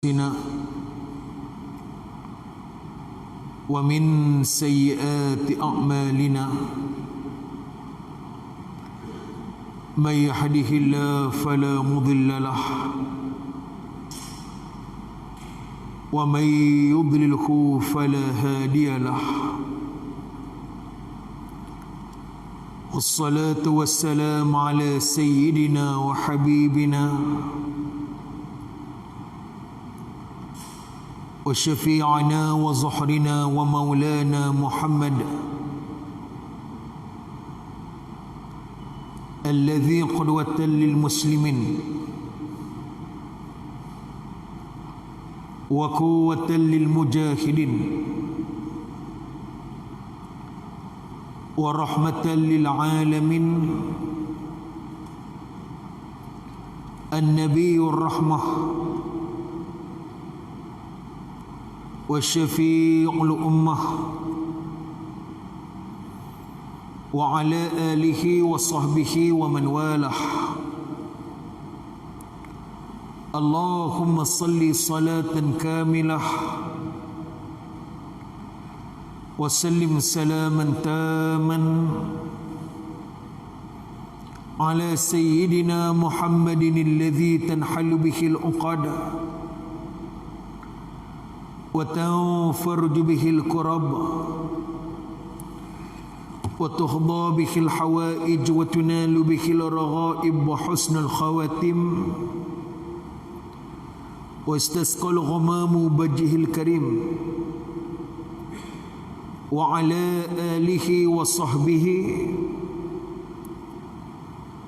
أنفسنا ومن سيئات أعمالنا من يهده الله فلا مضل له ومن يضلله فلا هادي له والصلاة والسلام على سيدنا وحبيبنا وشفيعنا وزهرنا ومولانا محمد الذي قدوة للمسلمين وقوة للمجاهدين ورحمة للعالمين النبي الرحمة وشفيع الأمة وعلى آله وصحبه ومن والاه اللهم صل صلاة كاملة وسلم سلاما تاما على سيدنا محمد الذي تنحل به العقد وتنفرج به الكرب وتخضى به الحوائج وتنال به الرغائب وحسن الخواتم واستسقى الغمام بوجهه الكريم وعلى آله وصحبه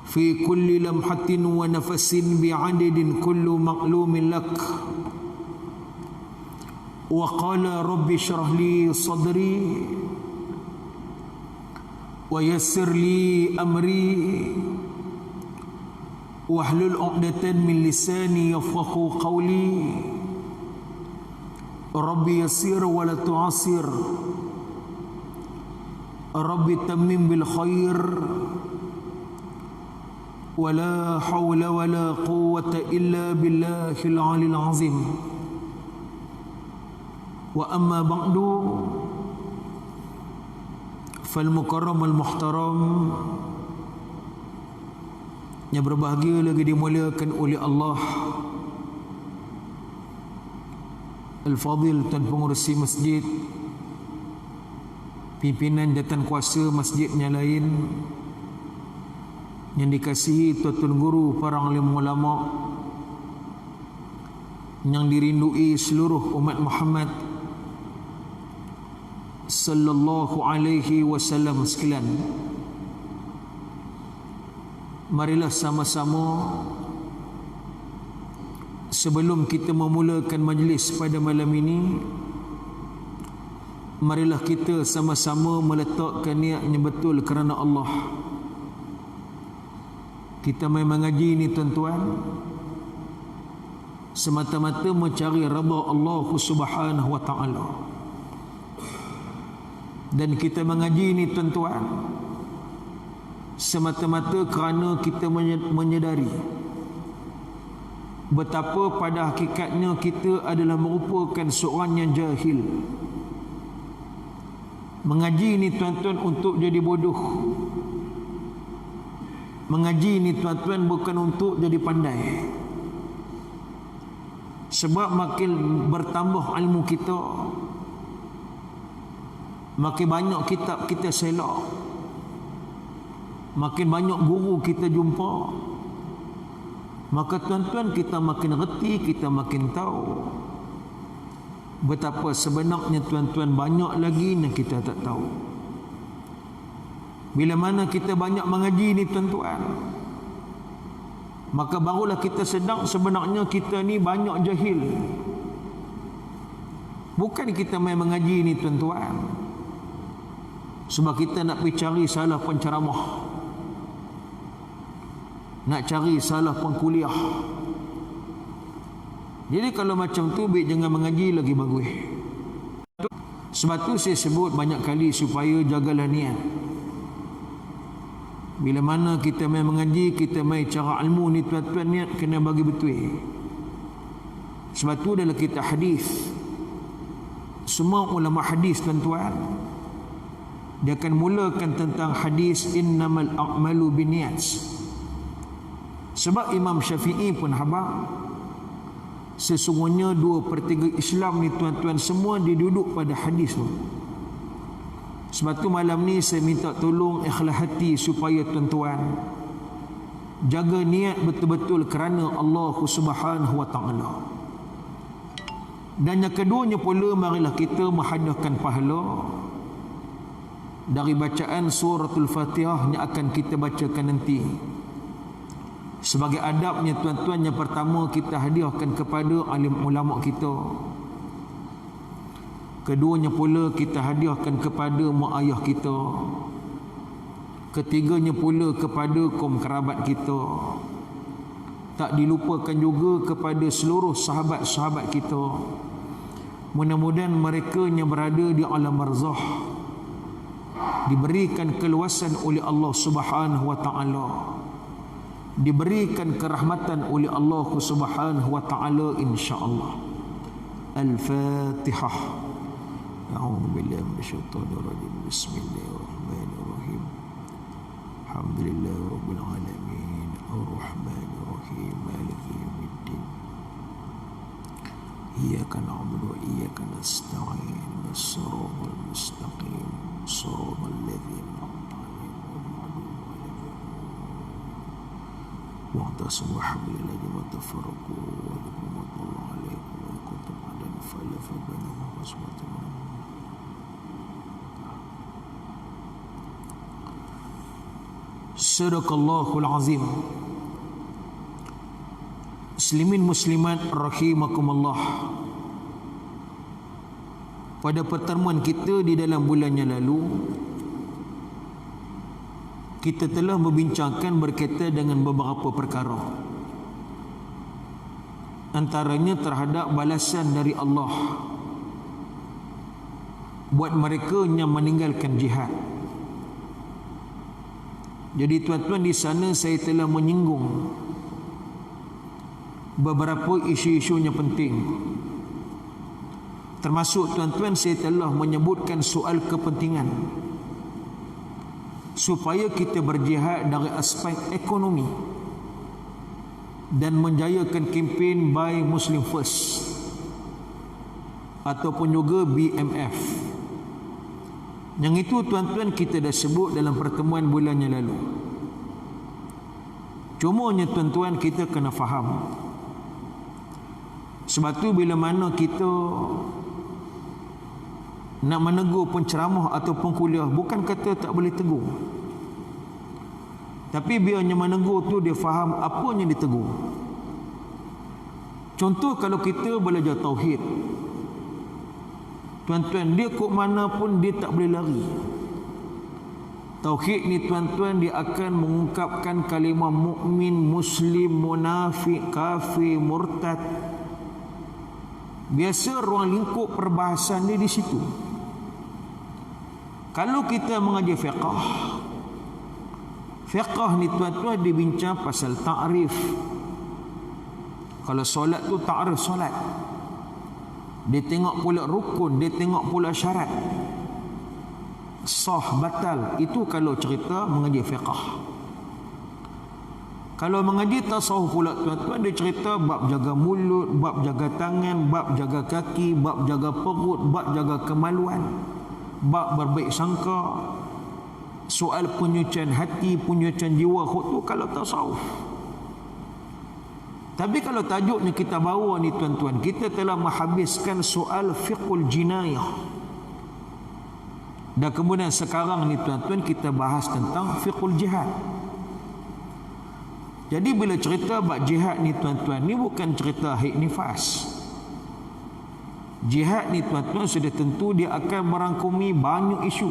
في كل لمحة ونفس بعدد كل معلوم لك وقال رب اشرح لي صدري ويسر لي أمري واحلل عقدة من لساني يفقهوا قولي رب يسر ولا تعسر رب تمم بالخير ولا حول ولا قوة إلا بالله العلي العظيم وأما بعد فالمكرم المحترم yang berbahagia lagi dimuliakan oleh Allah Al-Fadhil Tuan Pengurusi Masjid, pimpinan jawatan kuasa masjidnya lain yang dikasihi tuan-tuan guru, para alim ulama yang dirindui seluruh umat Muhammad sallallahu alaihi wasallam sekalian. Marilah sama-sama sebelum kita memulakan majlis pada malam ini, marilah kita sama-sama meletakkan niatnya betul kerana Allah. Kita main mengaji ni tuan-tuan semata-mata mencari redha Allah Subhanahu wa taala. Dan kita mengaji ni tuan-tuan semata-mata kerana kita menyedari betapa pada hakikatnya kita adalah merupakan seorang yang jahil. Mengaji ni tuan-tuan untuk jadi bodoh. Mengaji ni tuan-tuan bukan untuk jadi pandai. Sebab makin bertambah ilmu kita, makin banyak kitab kita selak, makin banyak guru kita jumpa, maka tuan-tuan kita makin reti, kita makin tahu betapa sebenarnya tuan-tuan banyak lagi yang kita tak tahu. Bila mana kita banyak mengaji ni tuan-tuan, maka barulah kita sedang sebenarnya kita ni banyak jahil. Bukan kita main mengaji ni tuan-tuan sebab kita nak pergi cari salah penceramah, nak cari salah pengkuliah. Jadi kalau macam tu, baik jangan mengaji lagi bagus. Sebab tu saya sebut banyak kali supaya jagalah niat. Bila mana kita main mengaji, kita main cara ilmu ni tuan-tuan, niat kena bagi betul. Sebab tu dalam kitab hadis, semua ulama hadis tuan-tuan, dia akan mulakan tentang hadis innamal a'malu binniyat. Sebab Imam Syafi'i pun habaq, sesungguhnya 2/3 Islam ni tuan-tuan semua diduduk pada hadis tu. Sebab tu malam ni saya minta tolong ikhlas hati supaya tuan-tuan jaga niat betul-betul kerana Allah Subhanahu wa taala. Dan yang keduanya pula, marilah kita menghadiahkan pahala dari bacaan suratul Fatihah yang akan kita bacakan nanti. Sebagai adabnya tuan-tuan, yang pertama kita hadiahkan kepada alim ulama kita. Keduanya pula kita hadiahkan kepada mak ayah kita. Ketiganya pula kepada kaum kerabat kita. Tak dilupakan juga kepada seluruh sahabat-sahabat kita. Mudah-mudahan mereka yang berada di alam barzakh diberikan keluasan oleh Allah Subhanahu wa taala, diberikan kerahmatan oleh Allah Subhanahu wa taala insya-Allah. Al-Fatihah. A'udzu billahi minasyaitonir rajim. Bismillahirrahmanirrahim. Alhamdulillahirabbil alamin. Arrahmanir rahim. Maliki yaumiddin. Iyyaka na'budu wa iyyaka nasta'in. Shiratal mustaqim. Shiratal ladzina an'amta 'alaihim واعتصموا بحبل الله وتفرقوا ولكم الله عليكم وكنتم على فألف بينهم وأصبحت Sadaqallahul azim. Muslimin muslimat rahimakumullah. Pada pertemuan kita di dalam bulan yang lalu, kita telah membincangkan berkaitan dengan beberapa perkara. Antaranya terhadap balasan dari Allah buat mereka yang meninggalkan jihad. Jadi tuan-tuan, di sana saya telah menyinggung beberapa isu-isu yang penting. Termasuk tuan-tuan, saya telah menyebutkan soal kepentingan supaya kita berjihad dari aspek ekonomi dan menjayakan kempen Buy Muslim First ataupun juga BMF. Yang itu tuan-tuan kita dah sebut dalam pertemuan bulan yang lalu. Cumanya tuan-tuan, kita kena faham. Sebab tu bila mana kita nak menegur penceramah ataupun kuliah, bukan kata tak boleh tegur, tapi biarnya menegur tu dia faham apa yang ditegur. Contoh, kalau kita belajar tauhid, tuan-tuan, dia kok mana pun dia tak boleh lari. Tauhid ni tuan-tuan, dia akan mengungkapkan kalimah mukmin, muslim, munafik, kafir, murtad. Biasa ruang lingkup perbahasan dia di situ. Kalau kita mengajar fiqh, fiqh ni tuan-tuan dibincang pasal ta'rif. Kalau solat tu ta'rif solat, dia tengok pula rukun, dia tengok pula syarat, sah batal. Itu kalau cerita mengaji fiqh. Kalau mengaji tasawuf pula tuan-tuan, dia cerita bab jaga mulut, bab jaga tangan, bab jaga kaki, bab jaga perut, bab jaga kemaluan, bab berbaik sangka, soal penyucian hati, penyucian jiwa. Itu kalau tasawuf. Tapi kalau tajuknya kita bawa ni tuan-tuan, kita telah menghabiskan soal fiqhul jinayah. Dan kemudian sekarang ni tuan-tuan, kita bahas tentang fiqhul jihad. Jadi bila cerita bab jihad ni tuan-tuan, ni bukan cerita haid nifas. Jihad ni tuan-tuan sudah tentu dia akan merangkumi banyak isu.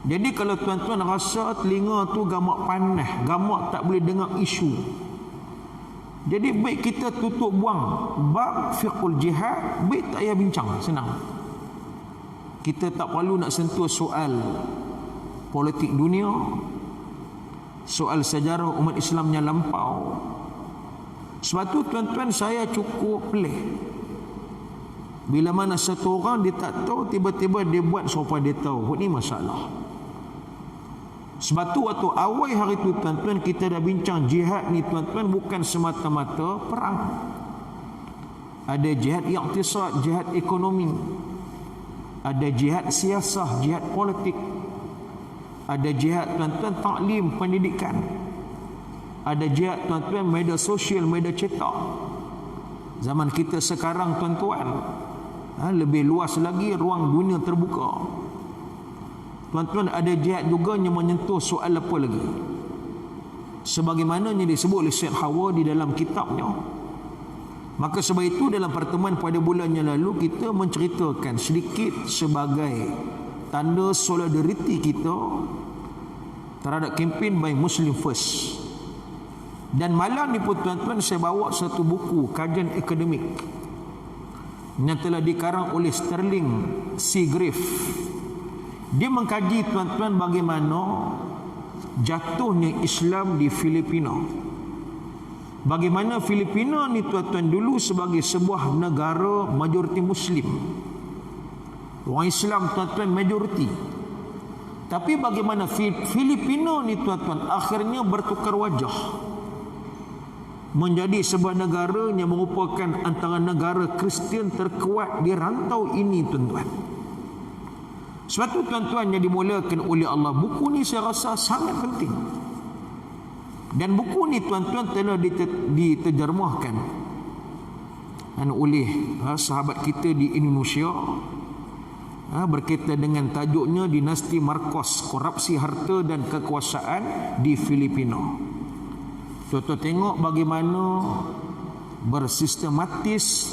Jadi kalau tuan-tuan rasa telinga tu gamak panas, gamak tak boleh dengar isu, jadi baik kita tutup buang bab fiqhul jihad, baik tak payah bincang, senang. Kita tak perlu nak sentuh soal politik dunia, soal sejarah umat Islam yang lampau, Sebab tu tuan-tuan, saya cukup pelik bila mana satu orang dia tak tahu, tiba-tiba dia buat supaya dia tahu. Ini masalah. Sebab tu waktu awal hari tu tuan-tuan, kita dah bincang jihad ni tuan-tuan bukan semata-mata perang. Ada jihad iqtisad, jihad ekonomi. Ada jihad siasah, jihad politik. Ada jihad tuan-tuan taklim, pendidikan. Ada jihad tuan-tuan media sosial, media cetak. Zaman kita sekarang tuan-tuan, lebih luas lagi, ruang dunia terbuka. Tuan-tuan, ada jihad juga yang menyentuh soal apa lagi, sebagaimana yang disebut oleh Syed Hawa di dalam kitabnya. Maka sebab itu dalam pertemuan pada bulan yang lalu, kita menceritakan sedikit sebagai tanda solidariti kita terhadap kempen by Muslim First. Dan malam ni pun tuan-tuan, saya bawa satu buku kajian akademik yang telah dikarang oleh Sterling Seagrave. Dia mengkaji tuan-tuan bagaimana jatuhnya Islam di Filipina. Bagaimana Filipina ni tuan-tuan dulu sebagai sebuah negara majoriti Muslim, orang Islam tuan-tuan majoriti. Tapi bagaimana Filipina ni tuan-tuan akhirnya bertukar wajah menjadi sebuah negara yang merupakan antara negara Kristian terkuat di rantau ini tuan-tuan. Sebab tu tuan-tuan yang dimulakan oleh Allah, buku ni saya rasa sangat penting. Dan buku ni tuan-tuan telah diterjemahkan oleh sahabat kita di Indonesia, berkaitan dengan tajuknya Dinasti Marcos, Korupsi Harta dan Kekuasaan di Filipina. Tuan-tuan tengok bagaimana bersistematis,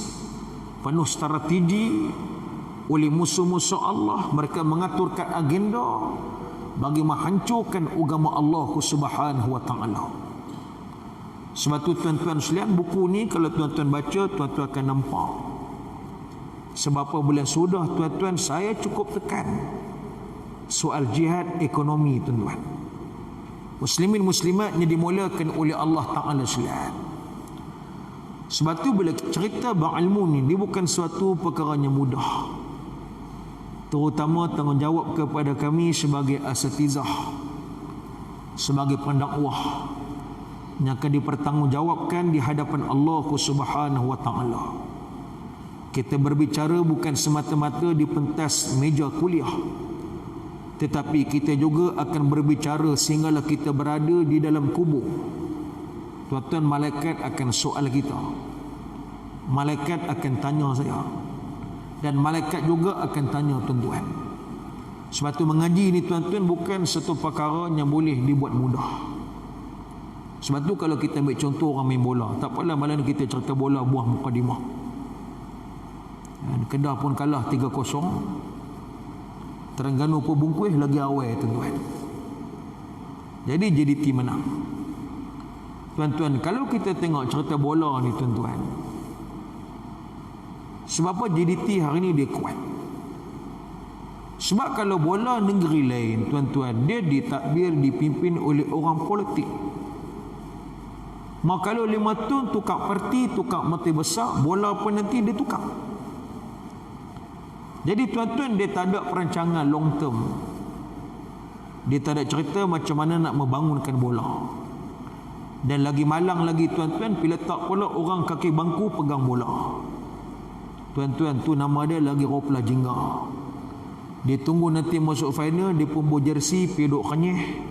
penuh strategi oleh musuh-musuh Allah. Mereka mengaturkan agenda bagi menghancurkan agama Allah Subhanahu wa taala. Sebab tu tuan-tuan sekalian, buku ni kalau tuan-tuan baca, tuan-tuan akan nampak sebab apa bulan sudah tuan-tuan saya cukup tekan soal jihad ekonomi tuan-tuan. Muslimin muslimat yang dimulakan oleh Allah Ta'ala sekalian. Sebab tu bila cerita berilmu ni, dia bukan suatu perkara yang mudah. Terutama tanggungjawab kepada kami sebagai asatizah, sebagai pendakwah, yang akan dipertanggungjawabkan di hadapan Allah Subhanahu wa taala. Kita berbicara bukan semata-mata di pentas meja kuliah, tetapi kita juga akan berbicara sehinggalah kita berada di dalam kubur. Tuan-tuan, malaikat akan soal kita, malaikat akan tanya saya, dan malaikat juga akan tanya tuan-tuan. Sebab tu mengaji ni tuan-tuan bukan satu perkara yang boleh dibuat mudah. Sebab tu kalau kita ambil contoh orang main bola, tak apalah malam kita cerita bola buah mukadimah, Kedah pun kalah 3-0, Terengganu pun bungkus lagi awal tuan-tuan. Jadi JDT menang. Tuan-tuan, kalau kita tengok cerita bola ni tuan-tuan, sebab apa JDT hari ni dia kuat? Sebab kalau bola negeri lain tuan-tuan, dia ditadbir, dipimpin oleh orang politik. Maka kalau 5 tahun tukar parti, tukar mati besar, bola pun nanti dia tukar. Jadi tuan-tuan, dia tak ada perancangan long term. Dia tak ada cerita macam mana nak membangunkan bola. Dan lagi malang lagi tuan-tuan, bila tak pula orang kaki bangku pegang bola. Tuan-tuan, tu nama dia lagi ropla jingga. Dia tunggu nanti masuk final, dia pun bawa jersey, peduk kenyeh.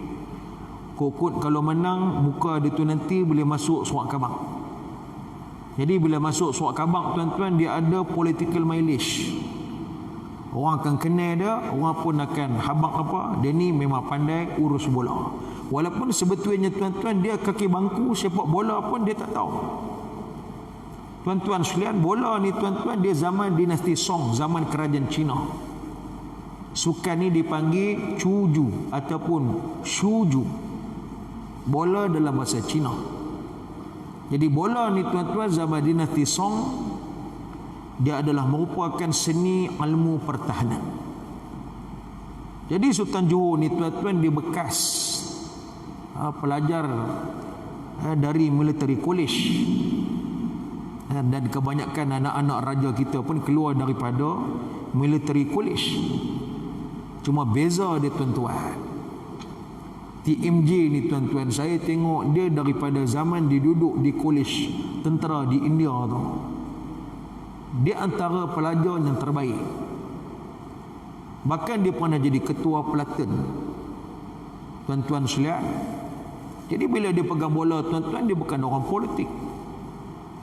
Kokot kalau menang, muka dia tu nanti boleh masuk surat khabang. Jadi bila masuk surat khabang tuan-tuan, dia ada political mileage. Orang akan kenal dia, orang pun akan habang apa, dia ni memang pandai urus bola. Walaupun sebetulnya tuan-tuan dia kaki bangku sepak bola pun dia tak tahu. Tuan-tuan sekalian, bola ni tuan-tuan dia zaman dinasti Song, zaman kerajaan Cina. Sukan ni dipanggil cuju ataupun shuju. Bola dalam bahasa Cina. Jadi bola ni tuan-tuan zaman dinasti Song, dia adalah merupakan seni ilmu pertahanan. Jadi Sultan Johor ni tuan-tuan dia bekas pelajar dari military college. Dan kebanyakan anak-anak raja kita pun keluar daripada military college. Cuma beza dia tuan-tuan, TMJ ni tuan-tuan, saya tengok dia daripada zaman dia duduk di college tentera di India tu, dia antara pelajar yang terbaik. Bahkan dia pernah jadi ketua platoon, tuan-tuan sekalian. Jadi bila dia pegang bola tuan-tuan, dia bukan orang politik.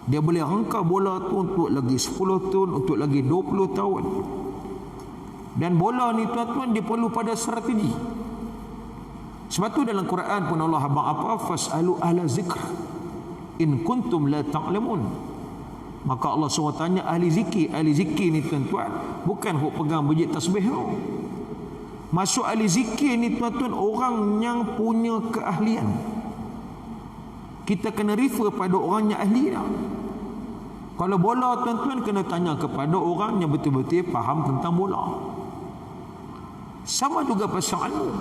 Dia boleh rangka bola tu untuk lagi 10 tahun, untuk lagi 20 tahun. Dan bola ni tuan-tuan dia perlu pada strategi. Sebab tu dalam Quran pun Allah abang apa, fasalu ahla zikr in kuntum la ta'lamun. Maka Allah suruh tanya ahli zikir. Ahli zikir ni tuan-tuan bukan hok pegang biji tasbih tu. Masuk ahli zikir ni tuan-tuan orang yang punya keahlian. Kita kena refer pada orang yang ahli dah. Kalau bola tuan-tuan kena tanya kepada orang yang betul-betul faham tentang bola. Sama juga pasal ilmu.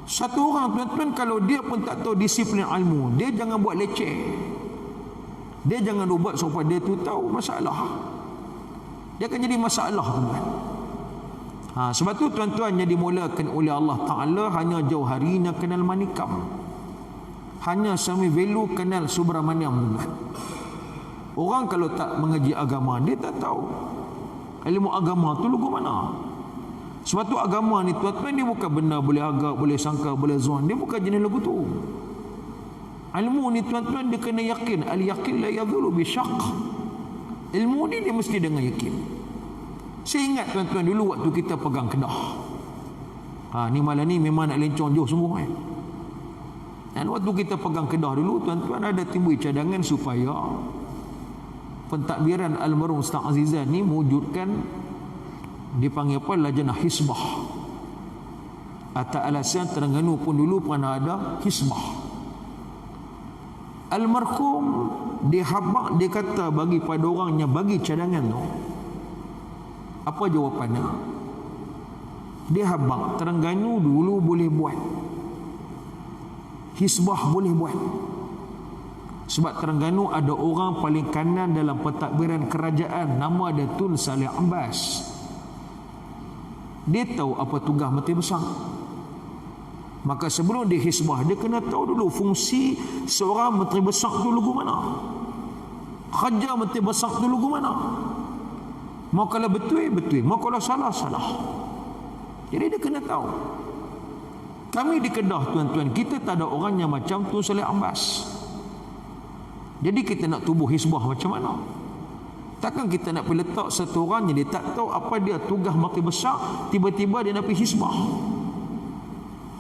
Satu orang tuan-tuan kalau dia pun tak tahu disiplin ilmu, dia jangan buat leceh. Dia jangan buat supaya dia tu tahu masalah. Dia akan jadi masalah tuan-tuan. Sebab tu tuan-tuan yang dimulakan oleh Allah Ta'ala hanya jauh harinya kenal manikam, hanya sami velu kenal subramaniam tuan-tuan. Orang kalau tak mengaji agama, dia tak tahu ilmu agama tu lugu mana. Sebab tu agama ni tuan-tuan dia bukan benda boleh agak, boleh sangka, boleh zon. Dia bukan jenis lagu tu. Ilmu ni tuan-tuan dia kena yakin. Al-yaqin la yadhulu bi syaq. Ilmu ni dia mesti dengan yakin. Saya ingat tuan-tuan dulu waktu kita pegang Kedah. Ni malam ni memang nak lencong jauh semua Dan waktu kita pegang Kedah dulu tuan-tuan ada timbul cadangan supaya pentadbiran Al-Marhum Ustaz Azizan ni mewujudkan dipanggil apa, Lajnah Hisbah. Atas alasan Terengganu pun dulu pernah ada Hisbah. Almarhum dihabak, dia kata bagi pada orang yang bagi cadangan tu, apa jawapannya? Dia habak Terengganu dulu boleh buat, Hisbah boleh buat. Sebab Terengganu ada orang paling kanan dalam pentadbiran kerajaan, nama dia Tun Saleh Abbas. Dia tahu apa tugas Menteri Besar. Maka sebelum dia hisbah, dia kena tahu dulu fungsi seorang Menteri Besar tu lugu mana, kerja Menteri Besar tu lugu mana. Mau kalau betul, betul. Mau kalau salah, salah. Jadi dia kena tahu. Kami di Kedah tuan-tuan, kita tak ada orang yang macam Tun Saleh Abbas. Jadi kita nak tubuh hisbah macam mana? Takkan kita nak pergi letak satu orang yang dia tak tahu apa dia tugas Menteri Besar, tiba-tiba dia nak pergi hisbah.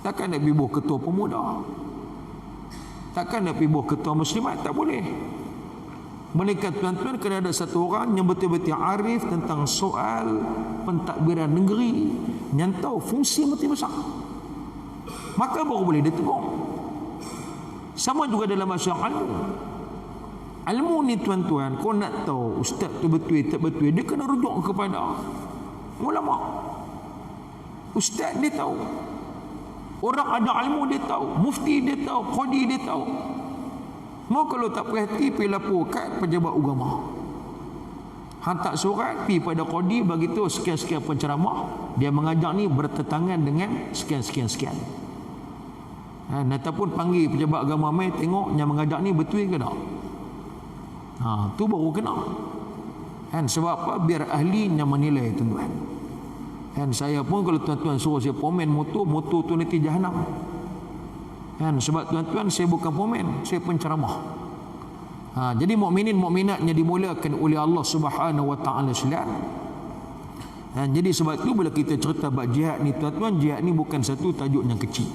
Takkan nak pergi buh ketua pemuda, takkan nak pergi buh ketua muslimat, tak boleh. Melainkan tuan-tuan kena ada satu orang yang betul-betul arif tentang soal pentadbiran negeri, yang tahu fungsi Menteri Besar, maka baru boleh ditegur. Sama juga dalam masalah ilmu. Ilmu ni tuan-tuan, kau nak tahu ustaz tu betul tak betul, dia kena rujuk kepada ulama. Ustaz dia tahu, orang ada ilmu dia tahu, mufti dia tahu, qadi dia tahu. Mau kalau tak perhati pergi lapor kat pejabat agama, hantar surat pergi pada qadi, bagi tahu sekian-sekian penceramah dia mengajak ni bertentangan dengan sekian-sekian. Ataupun panggil pejabat agama mai tengok yang mengajak ni betul ke tak. Tu baru kena. Sebab apa? Biar ahli yang menilai tuan-tuan. Saya pun kalau tuan-tuan suruh saya pomen motor tu nanti jahanam. Sebab tuan-tuan saya bukan pomen, saya penceramah. Jadi mukminin mukminatnya dimulakan oleh Allah Subhanahu wa taala sekalian. Jadi sebab itu bila kita cerita bab jihad ni tuan-tuan, jihad ni bukan satu tajuk yang kecil.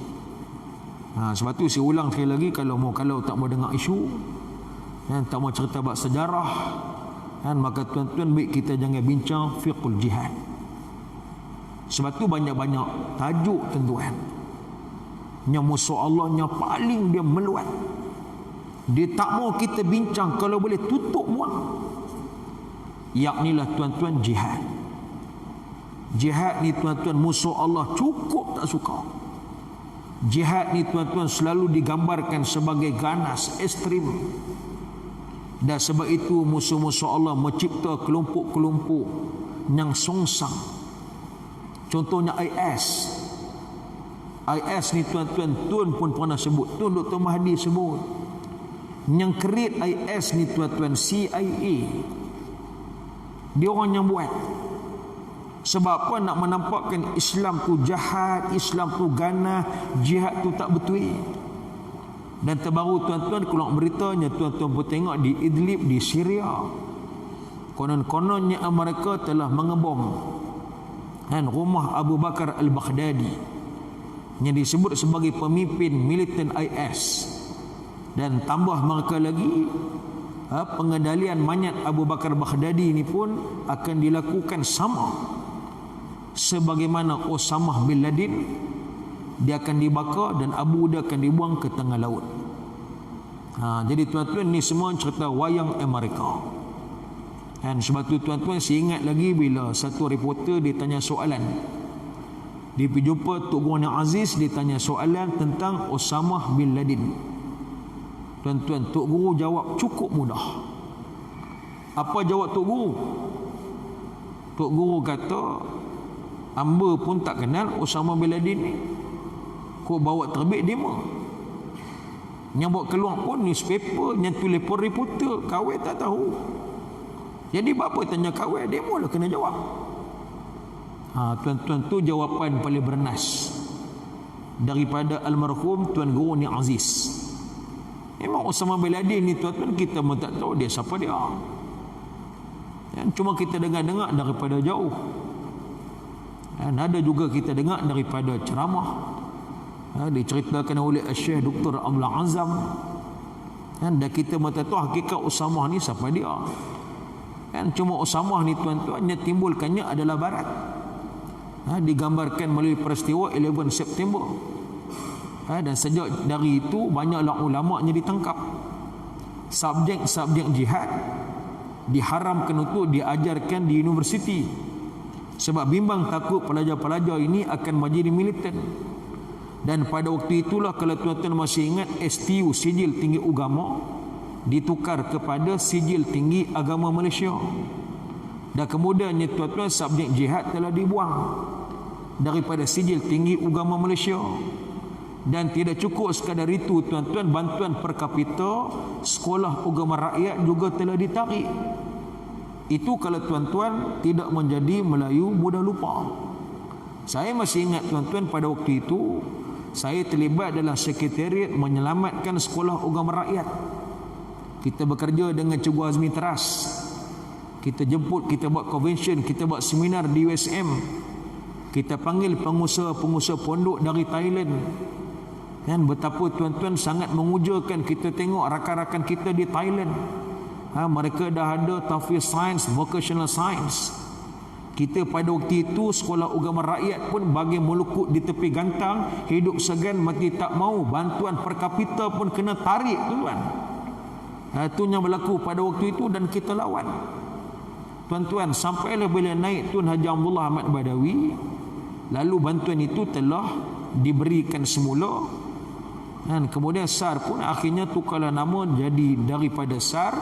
Sebab tu saya ulang sekali lagi, kalau tak mau dengar isu, tak mau cerita bab sejarah, maka tuan-tuan baik kita jangan bincang fiqhul jihad. Sebab tu banyak-banyak tajuk tuan-tuan yang musuh Allah yang paling dia meluat, dia tak mau kita bincang, kalau boleh tutup muat, yaknilah tuan-tuan jihad. Jihad ni tuan-tuan musuh Allah cukup tak suka. Jihad ni tuan-tuan selalu digambarkan sebagai ganas, ekstrim. Dan sebab itu musuh-musuh Allah mencipta kelompok-kelompok yang songsang. Contohnya IS. IS ni tuan-tuan, Tun pun pernah sebut, Tun Dr. Mahdi sebut. Yang create IS ni tuan-tuan, CIA. Dia orang yang buat. Sebab apa? Nak menampakkan Islam tu jahat, Islam tu ganah, jihad tu tak betul. Dan terbaru tuan-tuan, keluar beritanya, tuan-tuan pun tengok di Idlib, di Syria, konon-kononnya Amerika telah mengebom rumah Abu Bakar al-Baghdadi yang disebut sebagai pemimpin militan IS. Dan tambah mereka lagi, pengendalian mayat Abu Bakar Baghdadi ini pun akan dilakukan sama sebagaimana Osama bin Laden. Dia akan dibakar dan Abu dia akan dibuang ke tengah laut. Jadi tuan-tuan, ni semua cerita wayang Amerika. Dan sebab tu tuan-tuan, saya ingat lagi bila satu reporter dia tanya soalan. Dia pergi jumpa Tok Guru Aziz, dia tanya soalan tentang Osama bin Laden. Tuan-tuan, Tok Guru jawab cukup mudah. Apa jawab Tok Guru? Tok Guru kata, hamba pun tak kenal Osama bin Laden ni. Kau bawa terbit demo. Yang bawa keluar pun newspaper, yang tulis pun reporter. Kawai tak tahu. Jadi bapa tanya kawai, demo lah kena jawab. Tuan-tuan, tu jawapan paling bernas daripada almarhum Tuan Guru Ni Aziz. Memang Osama bin Laden ni tuan-tuan, kita pun tak tahu dia siapa dia. Cuma kita dengar-dengar daripada jauh. Dan ada juga kita dengar daripada ceramah. Diceritakan oleh Syekh Dr. Abdul Azam. Dan kita pun tak tahu hakikat Osama ni siapa dia. Cuma Osama ni tuan-tuan, yang timbulkannya adalah Barat. Digambarkan melalui peristiwa 11 September. Dan sejak dari itu banyaklah ulama' yang ditangkap. Subjek-subjek jihad diharamkan untuk diajarkan di universiti. Sebab bimbang takut pelajar-pelajar ini akan menjadi militan. Dan pada waktu itulah, kalau tuan-tuan masih ingat, STU, Sijil Tinggi Agama, ditukar kepada Sijil Tinggi Agama Malaysia. Dan kemudiannya tuan-tuan, subjek jihad telah dibuang daripada Sijil Tinggi Agama Malaysia. Dan tidak cukup sekadar itu tuan-tuan, bantuan per kapita sekolah agama rakyat juga telah ditarik. Itu kalau tuan-tuan tidak menjadi Melayu mudah lupa. Saya masih ingat tuan-tuan, pada waktu itu saya terlibat dalam sekretariat menyelamatkan sekolah agama rakyat. Kita bekerja dengan Cikgu Azmi Teras. Kita jemput, kita buat convention, kita buat seminar di USM. Kita panggil pengusaha-pengusaha pondok dari Thailand. Dan betapa tuan-tuan sangat mengujakan kita tengok rakan-rakan kita di Thailand. Mereka dah ada Tahfiz Science, Vocational Science. Kita pada waktu itu sekolah agama rakyat pun bagi melukut di tepi gantang, hidup segan mati tak mau, bantuan per kapita pun kena tarik tuan. Itu yang berlaku pada waktu itu dan kita lawan. Tuan-tuan, sampailah bila naik Tun Haji Abdullah Ahmad Badawi, lalu bantuan itu telah diberikan semula. Dan kemudian SAR pun akhirnya tukarlah nama jadi daripada SAR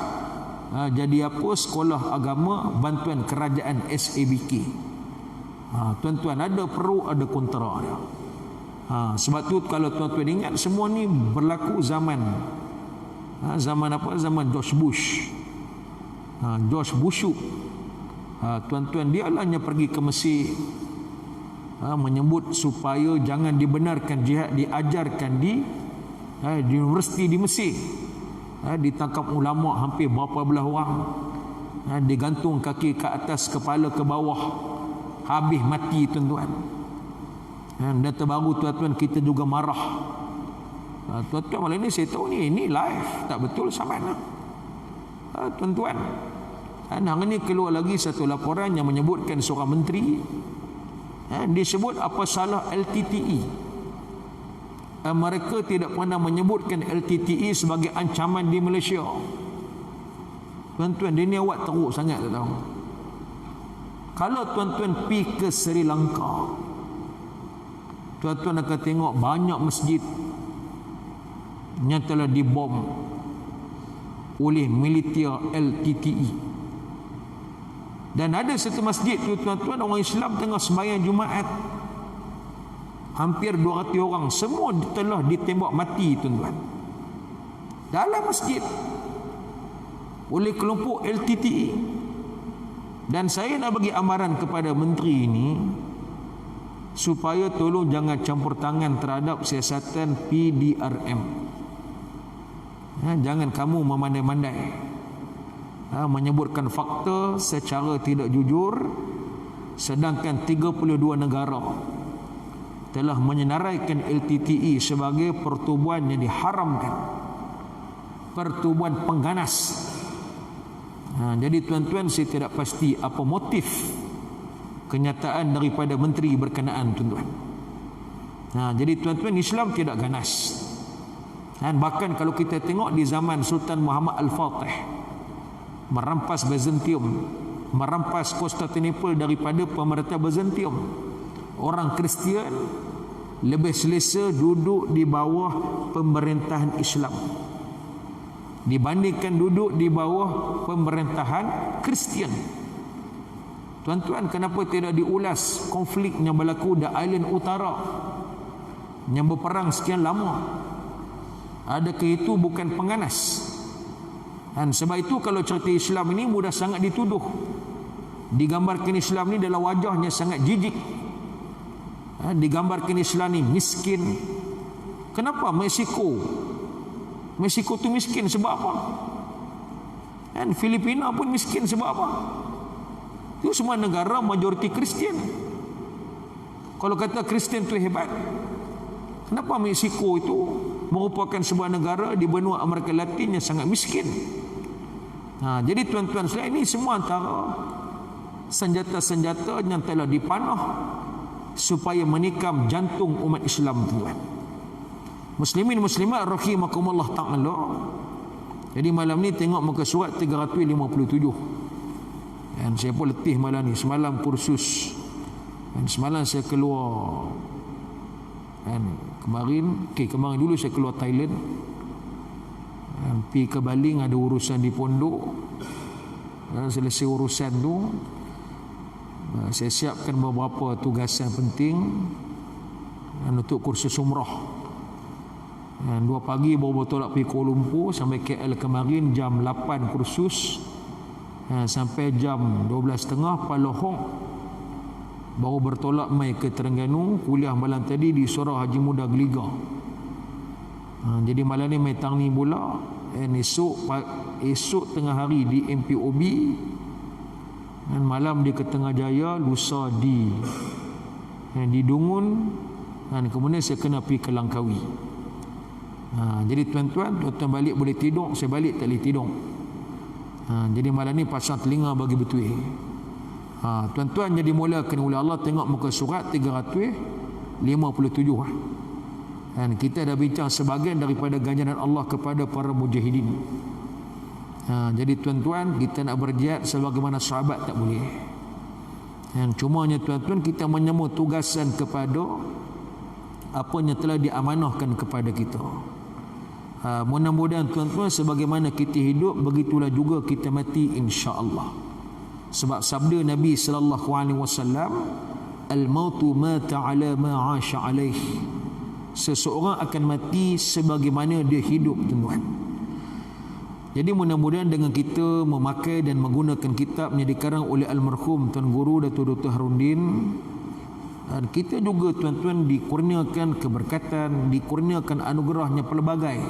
jadi apa? Sekolah Agama Bantuan Kerajaan SABK. Tuan-tuan, ada pro ada kontra dia. Sebab tu kalau tuan-tuan ingat, semua ni berlaku zaman zaman apa? Zaman George Bush. George Bush. Tuan-tuan, dia lah yang pergi ke Mesir, menyebut supaya jangan dibenarkan jihad diajarkan di universiti di Mesir. Ditangkap ulama hampir berapa belah orang, digantung kaki ke atas, kepala ke bawah, habis mati tuan-tuan. Dan terbaru tuan-tuan, kita juga marah. Tuan-tuan, malam ni saya tahu ini live, tak betul sama mana. Tuan-tuan, hari ni keluar lagi satu laporan yang menyebutkan seorang menteri, disebut apa salah LTTE. Mereka tidak pernah menyebutkan LTTE sebagai ancaman di Malaysia. Tuan-tuan, dia ni awak teruk sangat, tak tahu. Kalau tuan-tuan pergi ke Sri Lanka, tuan-tuan akan tengok banyak masjid yang telah dibom. oleh militer LTTE. Dan ada satu masjid tu tuan-tuan, orang Islam tengah sembahyang Jumaat, hampir 200 orang semua telah ditembak mati tuan-tuan dalam masjid oleh kelompok LTTE. Dan saya nak bagi amaran kepada menteri ini supaya tolong jangan campur tangan terhadap siasatan PDRM. Jangan kamu memandai-mandai, menyebutkan fakta secara tidak jujur, sedangkan 32 negara telah menyenaraikan LTTE sebagai pertubuhan yang diharamkan, pertubuhan pengganas. Jadi tuan-tuan, saya tidak pasti apa motif kenyataan daripada menteri berkenaan tuan-tuan. Jadi tuan-tuan, Islam tidak ganas. Dan bahkan kalau kita tengok di zaman Sultan Muhammad Al-Fatih merampas Byzantium, merampas Konstantinopel daripada pemerintah Byzantium, orang Kristian lebih selesa duduk di bawah pemerintahan Islam dibandingkan duduk di bawah pemerintahan Kristian. Tuan-tuan, kenapa tidak diulas konflik yang berlaku di Island Utara yang berperang sekian lama? Adakah itu bukan pengganas? Dan sebab itu kalau cerita Islam ini mudah sangat dituduh, digambarkan Islam ini dalam wajahnya sangat jijik, digambarkan Islam ini miskin. Kenapa Meksiko tu miskin sebab apa? Dan Filipina pun miskin sebab apa? Itu semua negara majoriti Kristian. Kalau kata Kristian tu hebat, kenapa Meksiko itu merupakan sebuah negara di benua Amerika Latin yang sangat miskin? Jadi tuan-tuan sekalian, ini semua antara senjata-senjata yang telah dipanah supaya menikam jantung umat Islam tuan. Muslimin muslimat rahimakumullah ta'ala. Jadi malam ni tengok muka surat 357. Dan saya pun letih malam ni, semalam kursus. Dan semalam saya keluar. Dan kemarin dulu saya keluar Thailand. Dan pergi ke Baling, ada urusan di pondok. Dan selesai urusan tu, saya siapkan beberapa tugasan penting dan untuk kursus umrah. Dan 2 pagi baru tolak pergi Kuala Lumpur, sampai KL kemarin jam 8 kursus, sampai jam 12.30 Palohong baru bertolak mai ke Terengganu. Kuliah malam tadi di Surau Haji Muda Geliga. Jadi malam ni mai Tangni pula, dan esok tengah hari di MPOB, dan malam di Ketengahjaya, lusa di Dungun, dan kemudian saya kena pergi ke Langkawi. Jadi tuan-tuan balik boleh tidur, saya balik tak boleh tidur. Jadi malam ni pasang telinga bagi betul. Tuan-tuan, jadi mulakan oleh Allah, tengok muka surat 357. Dan kita dah bincang sebahagian daripada ganjaran Allah kepada para mujahidin. Jadi tuan-tuan, kita nak berjihad sebagaimana sahabat tak boleh. Dan cumanya tuan-tuan, kita menyambut tugasan kepada apa yang telah diamanahkan kepada kita. Mudah-mudahan tuan-tuan, sebagaimana kita hidup, begitulah juga kita mati, insya-Allah. Sebab sabda Nabi sallallahu alaihi wasallam, al-mautu mata ala ma 'asha alaihi. Seseorang akan mati sebagaimana dia hidup, tuan-tuan. Jadi mudah-mudahan dengan kita memakai dan menggunakan kitab yang dikarang oleh almarhum Tuan Guru Datuk Dr. Harudin, dan kita juga tuan-tuan dikurniakan keberkatan, dikurniakan anugerahnya pelbagai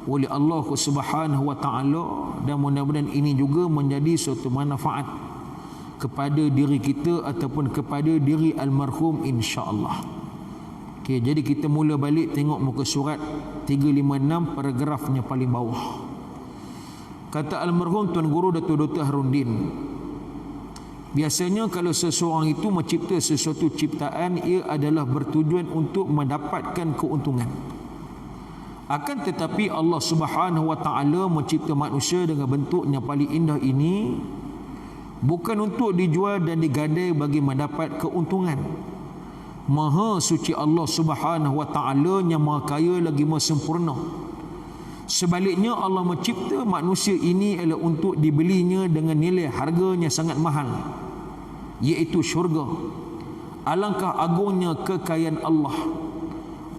oleh Allah Subhanahu wa taala, dan mudah-mudahan ini juga menjadi suatu manfaat kepada diri kita ataupun kepada diri almarhum, insya-Allah. Okey, jadi kita mula balik tengok muka surat 356, paragrafnya paling bawah. Kata almarhum Tuan Guru Datuk Dr. Harudin, biasanya kalau seseorang itu mencipta sesuatu ciptaan, ia adalah bertujuan untuk mendapatkan keuntungan. Akan tetapi Allah Subhanahu wa taala mencipta manusia dengan bentuk yang paling indah ini bukan untuk dijual dan digadai bagi mendapat keuntungan. Maha suci Allah Subhanahu wa taala yang maha kaya lagi maha sempurna. Sebaliknya Allah mencipta manusia ini adalah untuk dibelinya dengan nilai harganya sangat mahal, iaitu syurga. Alangkah agungnya kekayaan Allah.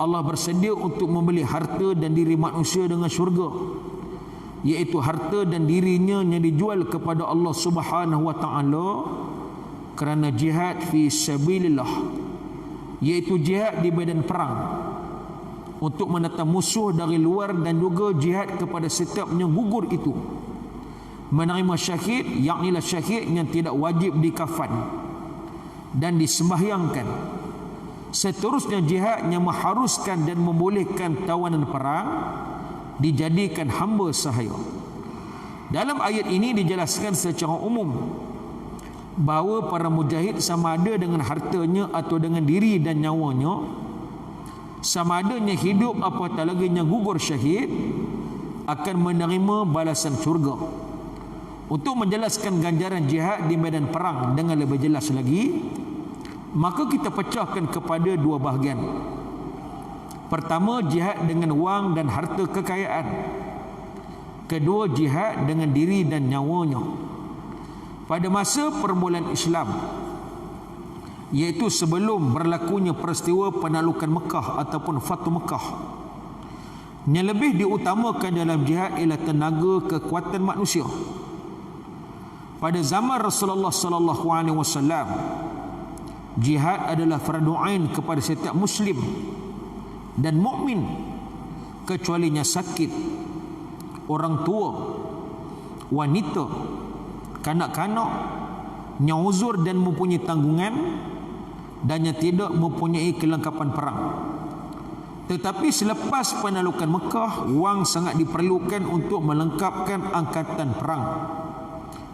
Allah bersedia untuk membeli harta dan diri manusia dengan syurga, iaitu harta dan dirinya yang dijual kepada Allah Subhanahu wa taala kerana jihad fi sabilillah, iaitu jihad di medan perang untuk menentang musuh dari luar, dan juga jihad kepada setiap yang gugur itu menerima syahid, yaknilah syahid yang tidak wajib dikafan dan disembahyangkan. Seterusnya jihad yang mengharuskan dan membolehkan tawanan perang dijadikan hamba sahaya. Dalam ayat ini dijelaskan secara umum bahawa para mujahid sama ada dengan hartanya atau dengan diri dan nyawanya, sama adanya hidup apatah lagi yang gugur syahid, akan menerima balasan syurga. Untuk menjelaskan ganjaran jihad di medan perang dengan lebih jelas lagi, maka kita pecahkan kepada dua bahagian. Pertama, jihad dengan wang dan harta kekayaan. Kedua, jihad dengan diri dan nyawanya. Pada masa permulaan Islam, iaitu sebelum berlakunya peristiwa penaklukan Mekah ataupun Fatu Mekah, yang lebih diutamakan dalam jihad ialah tenaga kekuatan manusia. Pada zaman Rasulullah sallallahu alaihi wasallam, jihad adalah fardu ain kepada setiap muslim dan mukmin, kecualinya sakit, orang tua, wanita, kanak-kanak, yang uzur dan mempunyai tanggungan, dan yang tidak mempunyai kelengkapan perang. Tetapi selepas penaklukan Mekah, wang sangat diperlukan untuk melengkapkan angkatan perang,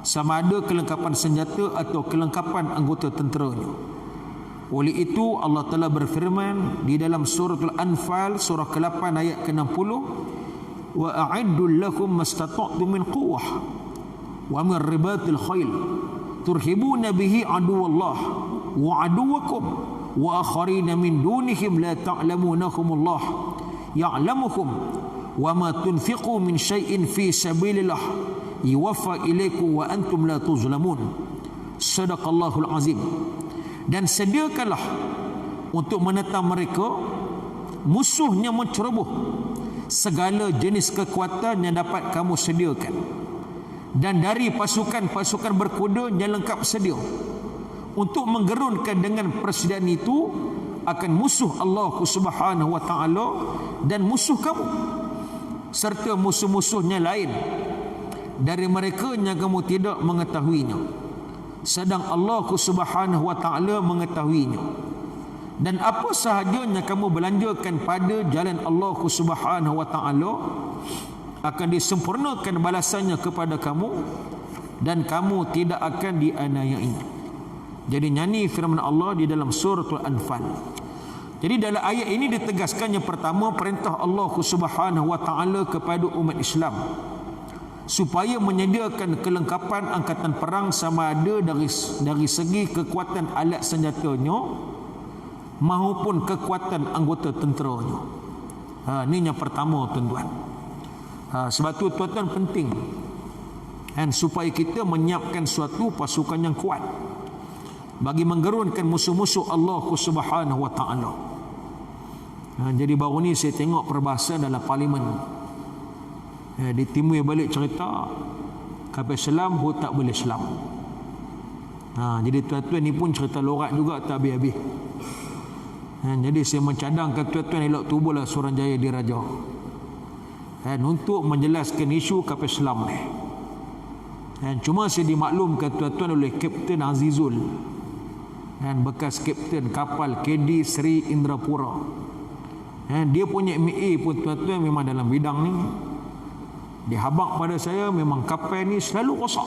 sama ada kelengkapan senjata atau kelengkapan anggota tenteranya. Oleh itu Allah Ta'ala berfirman di dalam suratul Anfal surah ke-8 ayat ke-60, wa a'iddu lakum mastata'tu min quwwah wa min ribatil khail turhibuna bihi aduwallah wa aduwakum wa akharina min dunihim la ta'lamunahumullah ya'lamukum wa ma tunfiqu min syai'in fi sabilillah yuwaffa ilaikum wa antum la tuzlamun. Sadaqallahul azim. Dan sediakanlah untuk menentang mereka musuhnya menceroboh segala jenis kekuatan yang dapat kamu sediakan, dan dari pasukan-pasukan berkuda yang lengkap sedia, untuk menggerunkan dengan persediaan itu akan musuh Allah Subhanahu wa taala dan musuh kamu, serta musuh-musuhnya lain dari mereka yang kamu tidak mengetahuinya, sedang Allah Subhanahu wa taala mengetahuinya. Dan apa sahaja yang kamu belanjakan pada jalan Allah Subhanahu wa taala akan disempurnakan balasannya kepada kamu, dan kamu tidak akan dianiayai. Jadi nyanyi firman Allah di dalam suratul Anfal. Jadi dalam ayat ini ditegaskan yang pertama, perintah Allah Subhanahu wa taala kepada umat Islam supaya menyediakan kelengkapan angkatan perang, sama ada dari segi kekuatan alat senjatanya maupun kekuatan anggota tenteranya. Ini yang pertama tuan-tuan. Sebab tu tuan-tuan penting supaya kita menyiapkan suatu pasukan yang kuat bagi menggerunkan musuh-musuh Allah Subhanahu wa taala. Jadi baru ni saya tengok perbahasan dalam parlimen, ditimui balik cerita kapal selam tak boleh selam. Jadi tuan-tuan ni pun cerita lorat juga tak habis-habis. Jadi saya mencadangkan tuan-tuan elok tubuhlah Suruhanjaya Diraja untuk menjelaskan isu kapal selam ni. Cuma saya dimaklumkan tuan-tuan oleh Kapten Azizul, bekas kapten kapal KD Sri Indrapura. Dia punya MA pun tuan-tuan memang dalam bidang ni. Dia habaq pada saya memang kapal ni selalu rosak.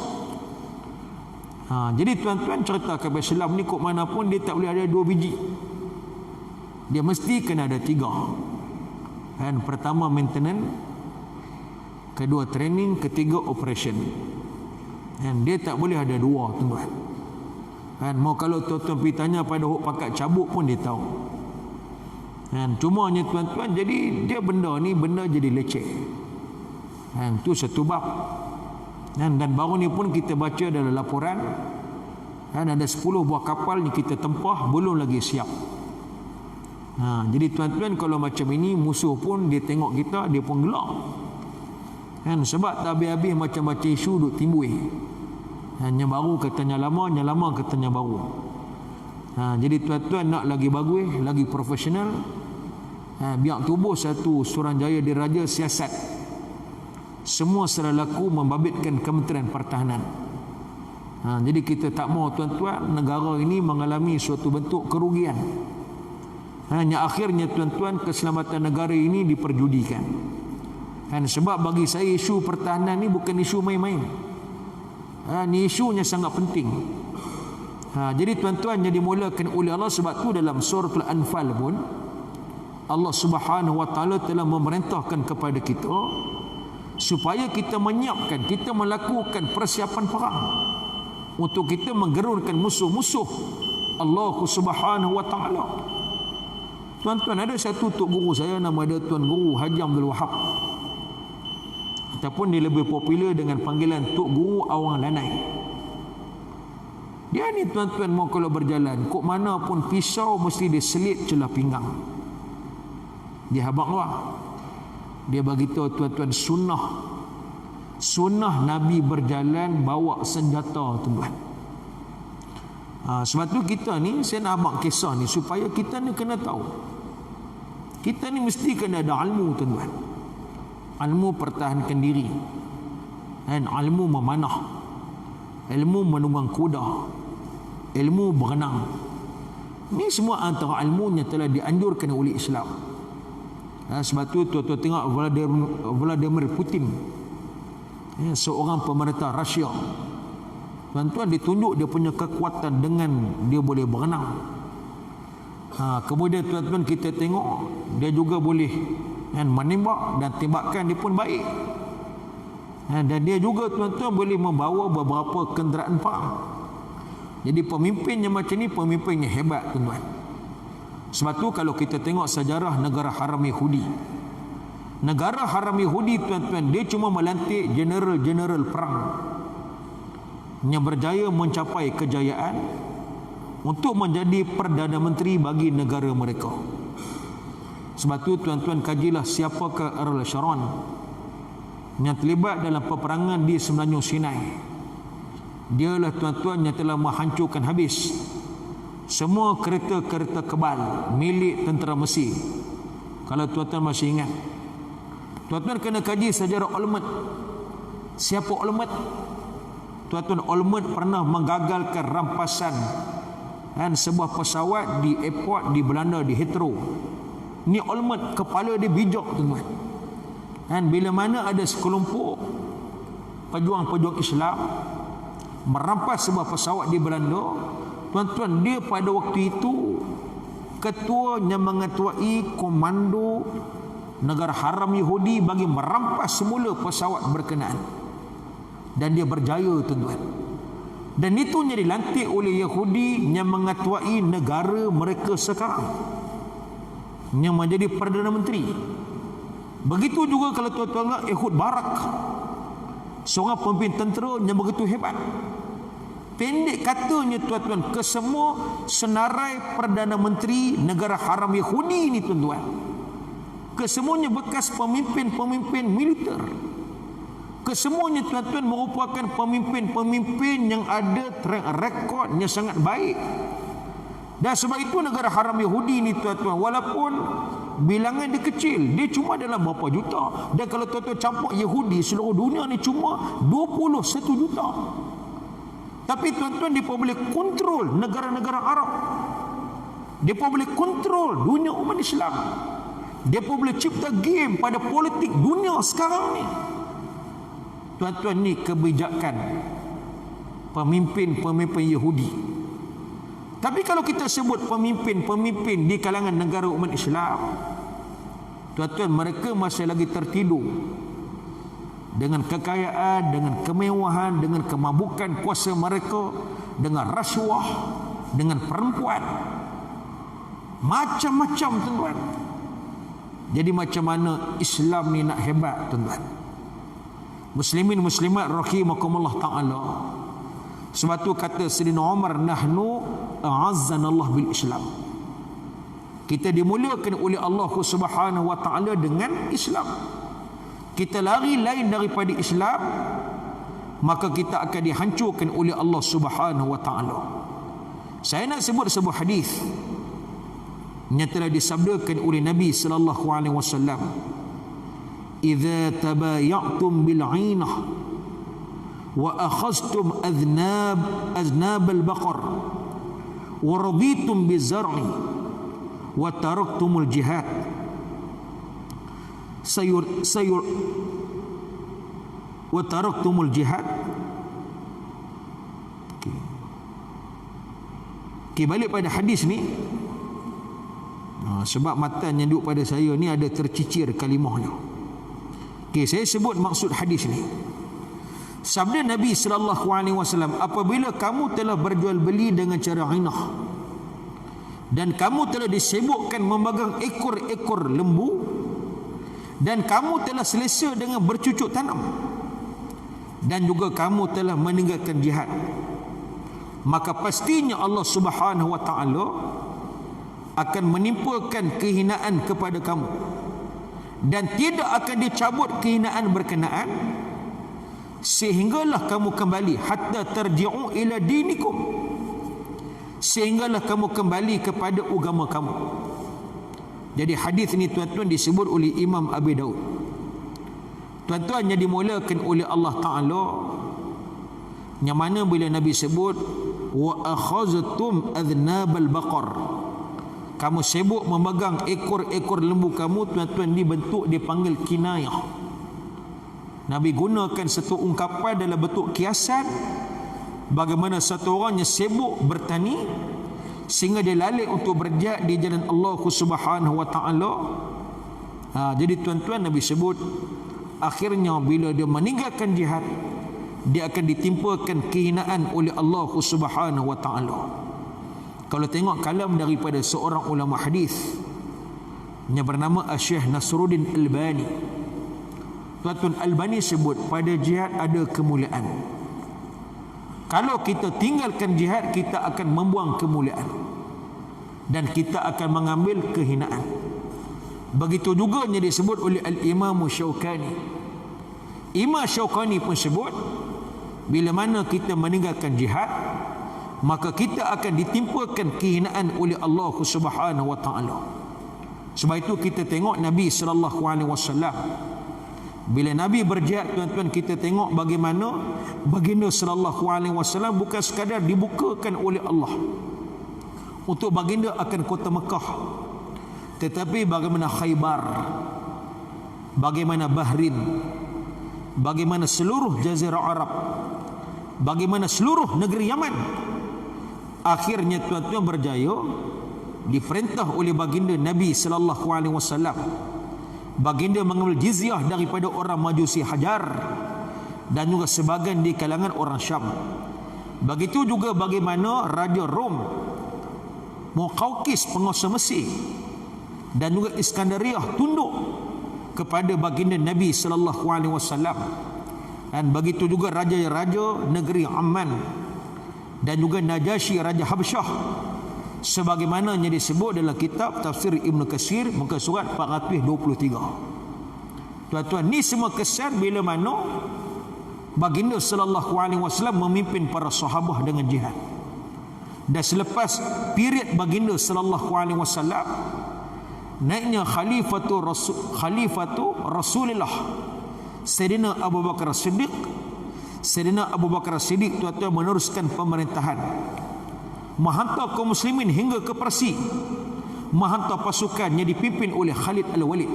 Jadi tuan-tuan cerita kapal selam ni kok mana pun dia tak boleh ada 2 biji. Dia mesti kena ada 3. Pertama maintenance, kedua training, ketiga operation. Dia tak boleh ada 2 tuan-tuan. Mau kalau tuan-tuan pergi tanya pada hok pakat cabut pun dia tahu. Cuma hanya tuan-tuan, jadi dia benda ni benda jadi leceh. Itu satu bab. Dan baru ni pun kita baca dalam laporan, ada 10 buah kapal ni kita tempah, belum lagi siap. Jadi tuan-tuan, kalau macam ini musuh pun dia tengok kita, dia pun gelak. Sebab tak habis-habis macam-macam isu duk timbul. Yang baru katanya lama, yang lama katanya baru. Jadi tuan-tuan nak lagi bagus, lagi profesional, biar tubuh satu Suruhanjaya Diraja siasat. Semua secara laku membabitkan Kementerian Pertahanan. Jadi kita tak mahu tuan-tuan negara ini mengalami suatu bentuk kerugian. Hanya akhirnya tuan-tuan keselamatan negara ini diperjudikan. Sebab bagi saya isu pertahanan ni bukan isu main-main. Ni isunya sangat penting. Jadi tuan-tuan, yang dimulakan oleh Allah, sebab tu dalam surah Al-Anfal pun Allah Subhanahu wa taala telah memerintahkan kepada kita supaya kita menyiapkan, kita melakukan persiapan perang untuk kita menggerunkan musuh-musuh Allah Subhanahu wa taala. Tuan-tuan, ada satu tok guru saya, nama dia Tuan Guru Haji Abdul Wahab, ataupun dia lebih popular dengan panggilan Tok Guru Awang Lanai. Dia ni tuan-tuan, mau kalau berjalan kok mana pun pisau mesti dia selit celah pinggang. Dia habaq luar. Dia bagi tahu tuan-tuan, sunnah Nabi berjalan bawa senjata, tuan-tuan. Sebab tu kita ni, saya nak habaq kisah ni supaya kita ni kena tahu. Kita ni mesti kena ada ilmu, tuan-tuan. Ilmu pertahankan diri, dan ilmu memanah, ilmu menunggang kuda, ilmu berenang. Ini semua antara ilmu yang telah dianjurkan oleh Islam. Sebab tu tuan-tuan tengok Vladimir Putin, seorang pemerintah Rusia, tuan-tuan, ditunjuk dia punya kekuatan dengan dia boleh berenang. Kemudian tuan-tuan kita tengok dia juga boleh menembak, dan tembakan dia pun baik. Dan dia juga tuan-tuan boleh membawa beberapa kenderaan perang. Jadi pemimpin yang macam ni pemimpin yang hebat, tuan-tuan. Sebab tu kalau kita tengok sejarah negara haram Yahudi, negara haram Yahudi tuan-tuan, dia cuma melantik general-general perang yang berjaya mencapai kejayaan untuk menjadi Perdana Menteri bagi negara mereka. Sebab tu tuan-tuan, kajilah siapakah Ariel Sharon yang terlibat dalam peperangan di Semenanjung Sinai. Dialah tuan-tuan yang telah menghancurkan habis semua kereta-kereta kebal milik tentera Mesir. Kalau tuan-tuan masih ingat, tuan-tuan kena kaji sejarah Olmert. Siapa Olmert? Tuan-tuan, Olmert pernah menggagalkan rampasan sebuah pesawat di airport di Belanda, di Heathrow. Ni Olmert, kepala dia bijak, tuan-tuan. Bila mana ada sekelompok pejuang-pejuang Islam merampas sebuah pesawat di Belanda, tuan-tuan, dia pada waktu itu ketua yang mengetuai komando negara haram Yahudi bagi merampas semula pesawat berkenaan. Dan dia berjaya, tuan-tuan. Dan itu yang dilantik oleh Yahudi yang mengetuai negara mereka sekarang, yang menjadi Perdana Menteri. Begitu juga kalau tuan-tuan lihat Ehud Barak, seorang pemimpin tentera yang begitu hebat. Pendek katanya tuan-tuan, kesemua senarai Perdana Menteri negara haram Yahudi ini, tuan-tuan, kesemuanya bekas pemimpin-pemimpin militer. Kesemuanya tuan-tuan merupakan pemimpin-pemimpin yang ada track record yang sangat baik. Dan sebab itu negara haram Yahudi ini, tuan-tuan, walaupun bilangan dia kecil, dia cuma dalam berapa juta. Dan kalau tuan-tuan campur Yahudi seluruh dunia ni cuma 21 juta. Tapi tuan-tuan, dia boleh kontrol negara-negara Arab. Dia boleh kontrol dunia umat Islam. Dia boleh cipta game pada politik dunia sekarang ni. Tuan-tuan, ni kebijakan pemimpin-pemimpin Yahudi. Tapi kalau kita sebut pemimpin-pemimpin di kalangan negara umat Islam, tuan-tuan, mereka masih lagi tertidur dengan kekayaan, dengan kemewahan, dengan kemabukan kuasa mereka, dengan rasuah, dengan perempuan, macam-macam, tuan-tuan. Jadi macam mana Islam ni nak hebat, tuan-tuan? Muslimin muslimat rahimakumullah taala. Sebab tu kata Sayyidina Umar, nahnu a'azzanallah bil Islam. Kita dimuliakan oleh Allah Subhanahu wa taala dengan Islam. Kita lari lain daripada Islam, maka kita akan dihancurkan oleh Allah Subhanahu wa taala. Saya nak sebut sebuah hadis yang telah disabdakan oleh Nabi sallallahu alaihi wasallam. Idza tabayatum bil 'ainah wa akhadhtum aznab al baqar wa raditum biz zar'i wa taraktumul jihad wa taraktumul jihad. Okay, balik pada hadis ni. Sebab matan yang duduk pada saya ni ada tercicir kalimahnya. Okay, saya sebut maksud hadis ni. Sabda Nabi sallallahu alaihi wasallam, apabila kamu telah berjual beli dengan cara ghinah dan kamu telah disibukkan memegang ekor-ekor lembu dan kamu telah selesa dengan bercucuk tanam dan juga kamu telah meninggalkan jihad, maka pastinya Allah Subhanahu wa taala akan menimpakan kehinaan kepada kamu dan tidak akan dicabut kehinaan berkenaan sehinggalah kamu kembali hatta tarji'u ila dinikum, sehinggalah kamu kembali kepada agama kamu. Jadi hadis ini tuan-tuan disebut oleh Imam Abi Daud. Tuan-tuan yang dimulakan oleh Allah Ta'ala, yang mana bila Nabi sebut wa akhaztum adnabal baqar, kamu sibuk memegang ekor-ekor lembu kamu, tuan-tuan, dibentuk dipanggil kinayah. Nabi gunakan satu ungkapan dalam bentuk kiasan bagaimana satu orang yang sibuk bertani sehingga dia lalai untuk berjihad di jalan Allah Subhanahu wa taala. Jadi tuan-tuan, Nabi sebut akhirnya bila dia meninggalkan jihad, dia akan ditimpakan kehinaan oleh Allah Subhanahu wa taala. Kalau tengok kalam daripada seorang ulama hadis yang bernama Syekh Nasruddin Albani, Tuan Albani sebut pada jihad ada kemuliaan. Kalau kita tinggalkan jihad, kita akan membuang kemuliaan dan kita akan mengambil kehinaan. Begitu juga yang disebut oleh Al-Imam Syaukani. Imam Syaukani pun sebut bila mana kita meninggalkan jihad, maka kita akan ditimpakan kehinaan oleh Allah Subhanahu wa taala. Sebab itu kita tengok Nabi sallallahu alaihi wasallam, bila Nabi berjihad, tuan-tuan, kita tengok bagaimana baginda sallallahu alaihi wasallam bukan sekadar dibukakan oleh Allah untuk baginda akan kota Mekah, tetapi bagaimana Khaybar, bagaimana Bahrain, bagaimana seluruh jazirah Arab, bagaimana seluruh negeri Yaman, akhirnya tuan-tuan berjaya diperintah oleh baginda Nabi sallallahu alaihi wasallam. Baginda mengambil jizyah daripada orang Majusi Hajar dan juga sebahagian di kalangan orang Syam. Begitu juga bagaimana Raja Rom, Muqawqis penguasa Mesir dan juga Iskandariah tunduk kepada baginda Nabi sallallahu alaihi wasallam. Dan begitu juga raja-raja negeri Amman dan juga Najasyi Raja Habsyah, sebagaimana yang disebut dalam kitab tafsir Ibn Katsir muka surat 423. Tuan-tuan, ni semua kesan bila mana baginda sallallahu alaihi wasallam memimpin para sahabat dengan jihad. Dan selepas period baginda sallallahu alaihi wasallam, naiknya khalifatu Rasulullah Sayyidina Abu Bakar Siddiq. Sayyidina Abu Bakar Siddiq, tuan-tuan, meneruskan pemerintahan, menghantar kaum muslimin hingga ke Parsi, menghantar pasukan yang dipimpin oleh Khalid Al-Walid.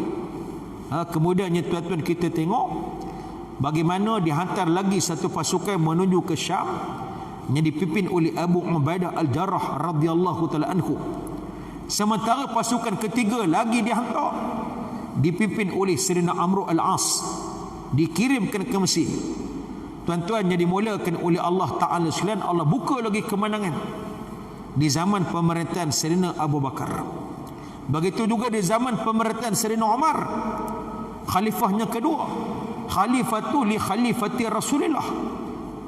Kemudiannya tuan-tuan, kita tengok bagaimana dihantar lagi satu pasukan menuju ke Syam yang dipimpin oleh Abu Ubaidah Al-Jarrah radhiyallahu taala anhu. Sementara pasukan ketiga lagi dihantar, dipimpin oleh Sayyidina Amr Al-As, dikirimkan ke Mesir. Tuan-tuan yang dimuliakan oleh Allah Ta'ala sekalian, Allah buka lagi kemenangan di zaman pemerintahan Sayyidina Abu Bakar. Begitu juga di zaman pemerintahan Sayyidina Umar, khalifahnya kedua. khalifatu li khalifati Rasulillah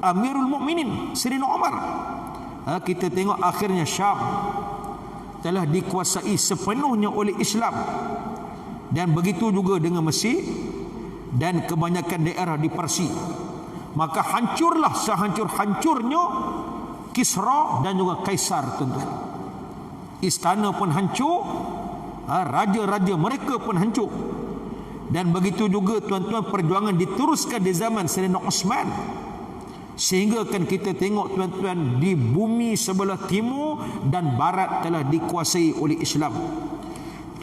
Amirul Mukminin Sayyidina Umar. Kita tengok akhirnya Syam telah dikuasai sepenuhnya oleh Islam, dan begitu juga dengan Mesir dan kebanyakan daerah di Parsi. Maka hancurlah sehancur-hancurnya Kisra dan juga Kaisar, tuan-tuan. Istana pun hancur, raja-raja mereka pun hancur. Dan begitu juga, tuan-tuan, perjuangan diteruskan di zaman Sayyidina Osman, sehingga kan kita tengok, tuan-tuan, di bumi sebelah timur dan barat telah dikuasai oleh Islam,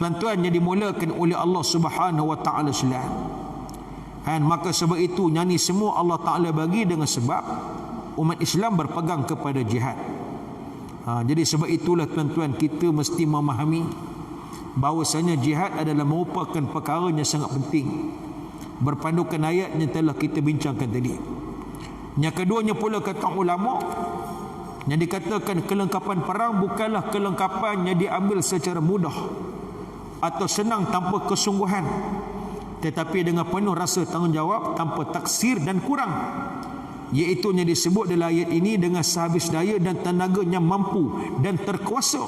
tuan-tuan, yang dimulakan oleh Allah Subhanahu wa taala sekalian. Maka sebab itu nyanyi semua Allah Taala bagi dengan sebab umat Islam berpegang kepada jihad. Jadi sebab itulah, tuan-tuan, kita mesti memahami bahawasanya jihad adalah merupakan perkara yang sangat penting, berpandukan ayat yang telah kita bincangkan tadi. Yang keduanya pula, kata ulama, yang dikatakan kelengkapan perang bukanlah kelengkapan yang diambil secara mudah atau senang tanpa kesungguhan, tetapi dengan penuh rasa tanggungjawab, tanpa taksir dan kurang, iaitu yang disebut dalam ayat ini dengan sehabis daya dan tenaga yang mampu dan terkuasa.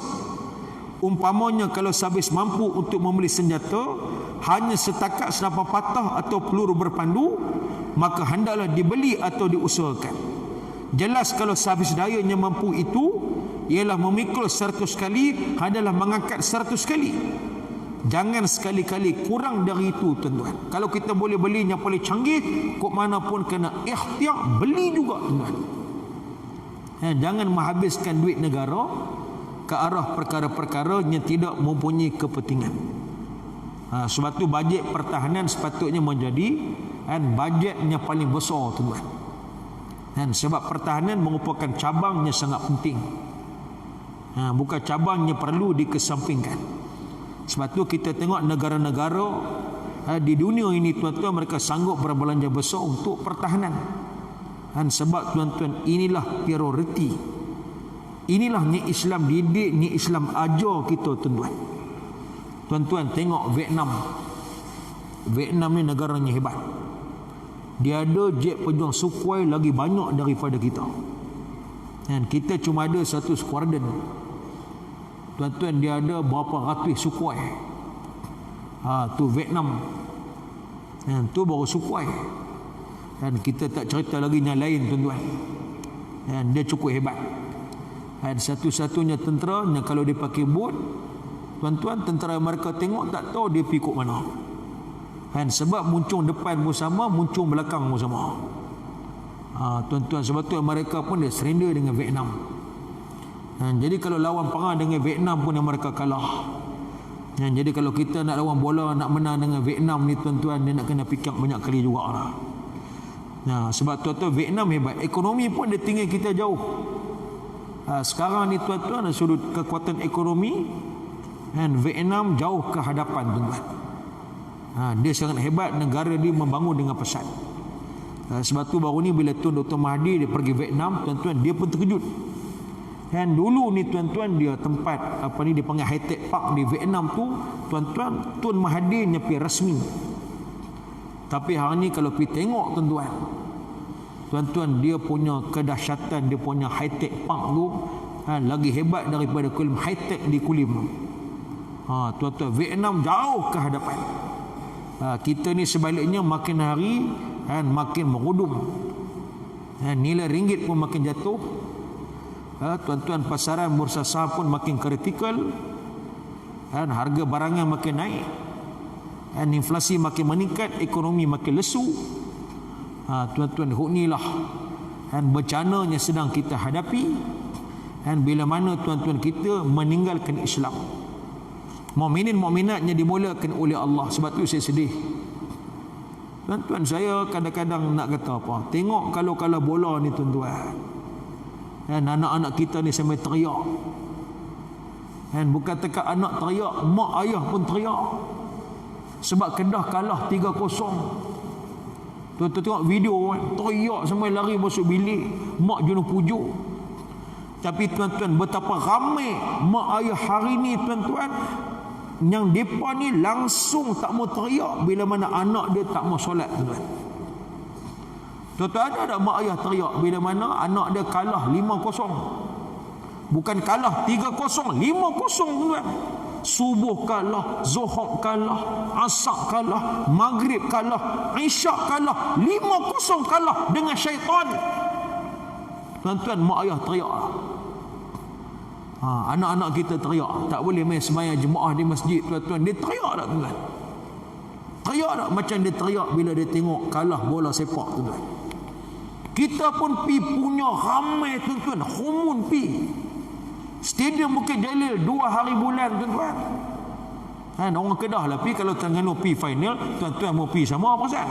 Umpamanya kalau sehabis mampu untuk membeli senjata hanya setakat senapan patah atau peluru berpandu, maka hendaklah dibeli atau diusahakan. Jelas kalau sehabis daya yang mampu itu ialah memikul 100 kali, hendaklah mengangkat 100 kali. Jangan sekali-kali kurang dari itu, tuan-tuan. Kalau kita boleh beli yang paling canggih, kok mana pun kena ikhtiar beli juga, tuan-tuan. Jangan menghabiskan duit negara ke arah perkara-perkara yang tidak mempunyai kepentingan. Sebab tu bajet pertahanan sepatutnya menjadi bajet yang paling besar, tuan-tuan. Sebab pertahanan merupakan cabang yang sangat penting, bukan cabang yang perlu dikesampingkan. Sebab tu kita tengok negara-negara di dunia ini, tuan-tuan, mereka sanggup berbelanja besar untuk pertahanan. Sebab, tuan-tuan, inilah prioriti. Inilah ni Islam didik, ni Islam ajar kita, tuan-tuan. Tuan-tuan, tengok Vietnam. Vietnam ni negaranya hebat. Dia ada jet pejuang Sukhoi lagi banyak daripada kita. Kita cuma ada satu skuadron. Tuan-tuan, dia ada berapa ratus Sukhoi. Tu Vietnam. Tu baru Sukhoi. Kita tak cerita lagi yang lain, tuan-tuan. Dia cukup hebat. Satu-satunya tentera yang kalau dia pakai bot, tuan-tuan, tentera mereka tengok tak tahu dia pergi kok mana. Sebab muncung depan pun sama, muncung belakang pun sama. Tuan-tuan, sebab tu mereka pun dia surrender dengan Vietnam. Jadi kalau lawan perang dengan Vietnam pun yang mereka kalah. Jadi kalau kita nak lawan bola, nak menang dengan Vietnam ni, tuan-tuan, dia nak kena fikir banyak kali jugalah. Sebab tuan-tuan, Vietnam hebat. Ekonomi pun dia tinggal kita jauh. Sekarang ni, tuan-tuan, dari sudut kekuatan ekonomi, Vietnam jauh ke hadapan, tuan-tuan. Dia sangat hebat, negara dia membangun dengan pesat. Sebab tu baru ni bila Tun Dr. Mahathir dia pergi Vietnam, tuan-tuan, dia pun terkejut. Dulu ni, tuan-tuan, dia tempat dia panggil High Tech Park di Vietnam tu, tuan-tuan, Tun Mahathir nyepi rasmi. Tapi hari ni kalau pergi tengok, tuan-tuan, dia punya kedahsyatan, dia punya High Tech Park tu lagi hebat daripada Kulim High Tech di Kulim. Tuan-tuan, Vietnam jauh ke hadapan. Kita ni sebaliknya makin hari makin merudum. Nilai ringgit pun makin jatuh. Tuan-tuan, pasaran bursa saham pun makin kritikal. Harga barangan makin naik. Inflasi makin meningkat, ekonomi makin lesu. Tuan-tuan, inilah bencana yang sedang kita hadapi. Bila mana, tuan-tuan, kita meninggalkan Islam. Mukminin mukminatnya dimulakan oleh Allah. Sebab tu saya sedih, tuan-tuan. Saya kadang-kadang nak kata apa, tengok kalau bola ni, tuan-tuan, anak-anak kita ni sampai teriak. Bukan tekat anak teriak, mak ayah pun teriak. Sebab Kedah kalah 3-0. Tuan-tuan tengok video, teriak sampai lari masuk bilik, mak jenuh pujuk. Tapi, tuan-tuan, betapa ramai mak ayah hari ni, tuan-tuan, yang mereka ni langsung tak mau teriak bila mana anak dia tak mau solat, tuan-tuan. Tuan-tuan, ada mak ayah teriak bila mana anak dia kalah 5-0. Bukan kalah 3-0, 5-0 tuan. Subuh kalah, Zuhur kalah, Asar kalah, Maghrib kalah, Isyak kalah, 5-0 kalah dengan syaitan. Tuan-tuan, mak ayah teriak. Anak-anak kita teriak. Tak boleh main sembahyang jemaah di masjid, tuan-tuan. Dia teriak tak, tuan? Teriak tak macam dia teriak bila dia tengok kalah bola sepak, tuan-tuan? Kita pun pi punya ramai, tuan-tuan. Humun pi Stadium Bukit Jalil 2 hari bulan, tuan-tuan. Orang Kedah lah pi. Kalau Terengganu pi final, tuan-tuan mau pi sama apa pasal?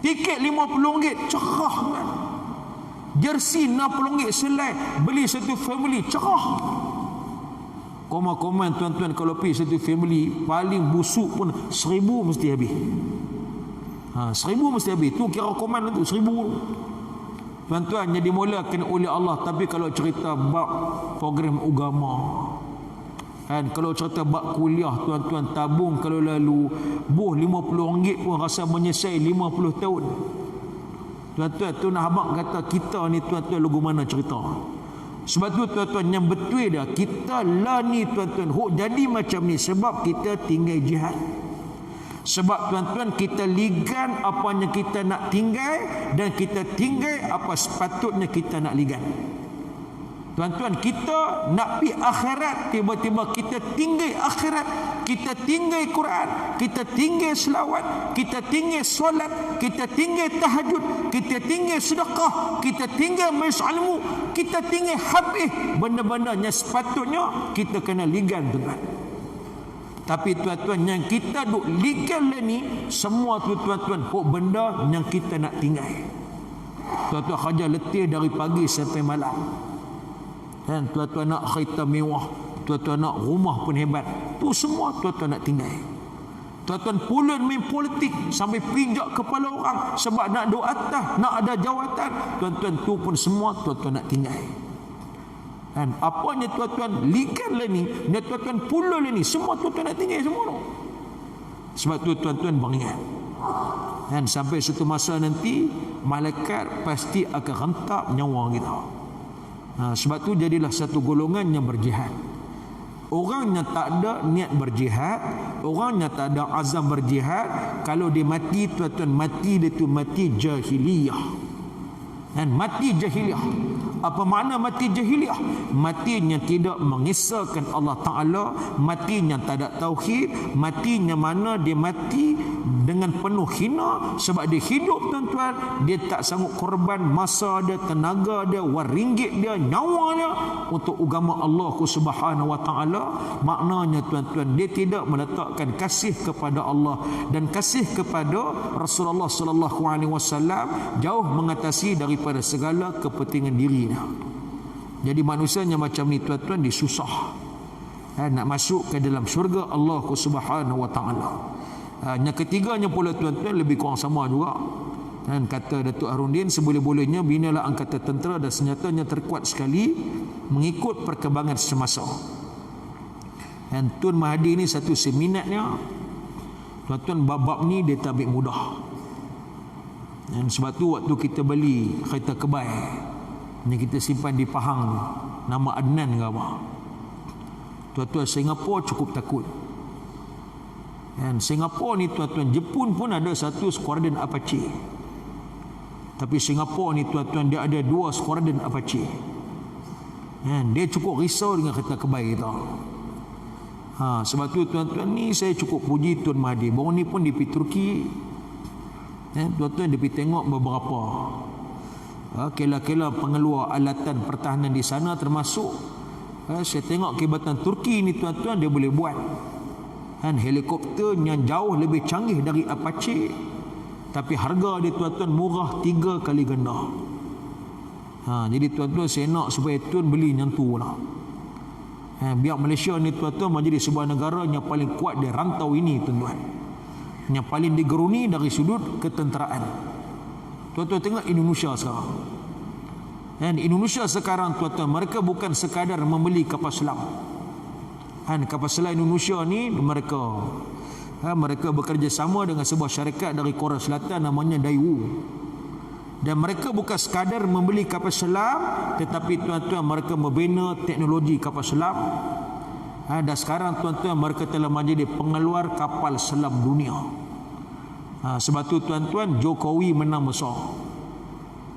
Tiket RM50 cerah, tuan. Jersey RM60 selai. Beli satu family cerah. Komen-komen, tuan-tuan, kalau pi satu family paling busuk pun 1,000 mesti habis. 1,000 mesti habis. Tu kira komen tu 1,000. Tuan-tuan, jadi dimulakan oleh Allah. Tapi kalau cerita bab program agama, kalau cerita bab kuliah, tuan-tuan, tabung kalau lalu buh RM50 pun rasa menyesal 50 tahun. Tuan-tuan, tu nak abang kata kita ni, tuan-tuan, lagu mana cerita. Sebab tu, tuan-tuan, yang betul dah, kita lah ni, tuan-tuan, jadi macam ni sebab kita tinggal jihad. Sebab, tuan-tuan, kita ligan apa yang kita nak tinggal, dan kita tinggal apa sepatutnya kita nak ligan. Tuan-tuan, kita nak pergi akhirat, tiba-tiba kita tinggal akhirat, kita tinggal Quran, kita tinggal selawat, kita tinggal solat, kita tinggal tahajud, kita tinggal sedekah, kita tinggal majlis ilmu, kita tinggal habis benda-benda yang sepatutnya kita kena ligan, tuan-tuan. Tapi, tuan-tuan, yang kita duk ligan lah ni, semua tu, tuan-tuan, benda yang kita nak tinggal. Tuan-tuan kerja letih dari pagi sampai malam. Dan tuan-tuan nak kereta mewah, tuan-tuan nak rumah pun hebat. Tu semua tuan-tuan nak tinggal. Tuan-tuan pulun main politik sampai pijak kepala orang sebab nak duduk atas, nak ada jawatan. Tuan-tuan, tu pun semua tuan-tuan nak tinggal. Dan apanya, tuan-tuan, likan lah ni, dan tuan-tuan pulun lah ni, semua tuan-tuan nak tinggal semua tu. Sebab tu, tuan-tuan, beringat. Dan sampai satu masa nanti, malaikat pasti akan rentak nyawa kita. Sebab tu jadilah satu golongan yang berjihad. Orang yang tak ada niat berjihad, orang yang tak ada azam berjihad, kalau dia mati, tuan-tuan, mati dia tu mati jahiliyah. Dan mati jahiliyah. Apa makna mati jahiliyah? Mati yang tidak mengesahkan Allah Ta'ala, mati yang tak ada tauhid, mati yang mana dia mati dengan penuh hina. Sebab dia hidup, tuan-tuan, dia tak sanggup korban masa dia, tenaga dia, wang ringgit dia, nyawa dia untuk agama Allah Subhanahu Wa Ta'ala. Maknanya, tuan-tuan, dia tidak meletakkan kasih kepada Allah dan kasih kepada Rasulullah Sallallahu Alaihi Wasallam, jauh mengatasi daripada segala kepentingan diri. Jadi manusianya macam ni, tuan-tuan, disusah nak masuk ke dalam syurga Allah Subhanahu Wa Ta'ala. Yang ketiganya pula, tuan-tuan, lebih kurang sama juga. Dan kata Datuk Harudin, seboleh-bolehnya binalah angkatan tentera dan senjatanya terkuat sekali mengikut perkembangan semasa. Dan Tun Mahathir ni satu seminatnya, tuan-tuan, bab-bab ni dia tak ambil mudah. Dan sebab tu waktu kita beli kereta kebai yang kita simpan di Pahang, nama Adnan ke apa, tuan-tuan, Singapura cukup takut. Dan Singapura ni, tuan-tuan, Jepun pun ada satu skuadron Apache. Tapi Singapura ni, tuan-tuan, dia ada 2 skuadron Apache. Dan dia cukup risau dengan kereta kebai kita. Sebab tu, tuan-tuan, ni saya cukup puji Tun Mahathir. Baru ni pun di Turki, tuan-tuan, dia pergi tengok beberapa kela-kela pengeluar alatan pertahanan di sana, termasuk saya tengok kehebatan Turki ni, tuan-tuan, dia boleh buat helikopter yang jauh lebih canggih dari Apache, tapi harga dia, tuan-tuan, murah 3 kali ganda. Jadi, tuan-tuan, saya nak supaya tuan beli yang tu lah. Biar Malaysia ni, tuan-tuan, menjadi sebuah negara yang paling kuat di rantau ini, tuan-tuan, yang paling digeruni dari sudut ketenteraan. Tuan-tuan, tengok Indonesia sekarang. Dan Indonesia sekarang, tuan-tuan, mereka bukan sekadar membeli kapal selam. Kapal selam Indonesia ni, mereka bekerjasama dengan sebuah syarikat dari Korea Selatan namanya Daewoo. Dan mereka bukan sekadar membeli kapal selam, tetapi tuan-tuan mereka membina teknologi kapal selam. Dan sekarang tuan-tuan mereka telah menjadi pengeluar kapal selam dunia. Sebab tu tuan-tuan Jokowi menang besar.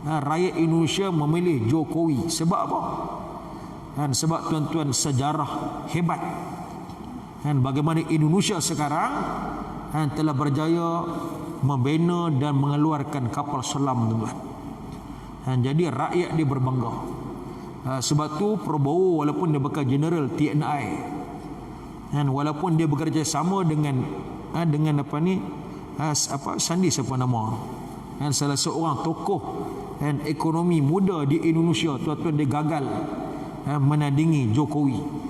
Rakyat Indonesia memilih Jokowi. Sebab apa? Sebab tuan-tuan sejarah hebat. Bagaimana Indonesia sekarang telah berjaya membina dan mengeluarkan kapal selam, tuan-tuan. Jadi rakyat dia berbangga. Sebab tu Prabowo walaupun dia bekas general TNI, walaupun dia bekerja sama dengan Sandi siapa nama, salah seorang tokoh ekonomi muda di Indonesia, tuan-tuan, dia gagal menandingi Jokowi.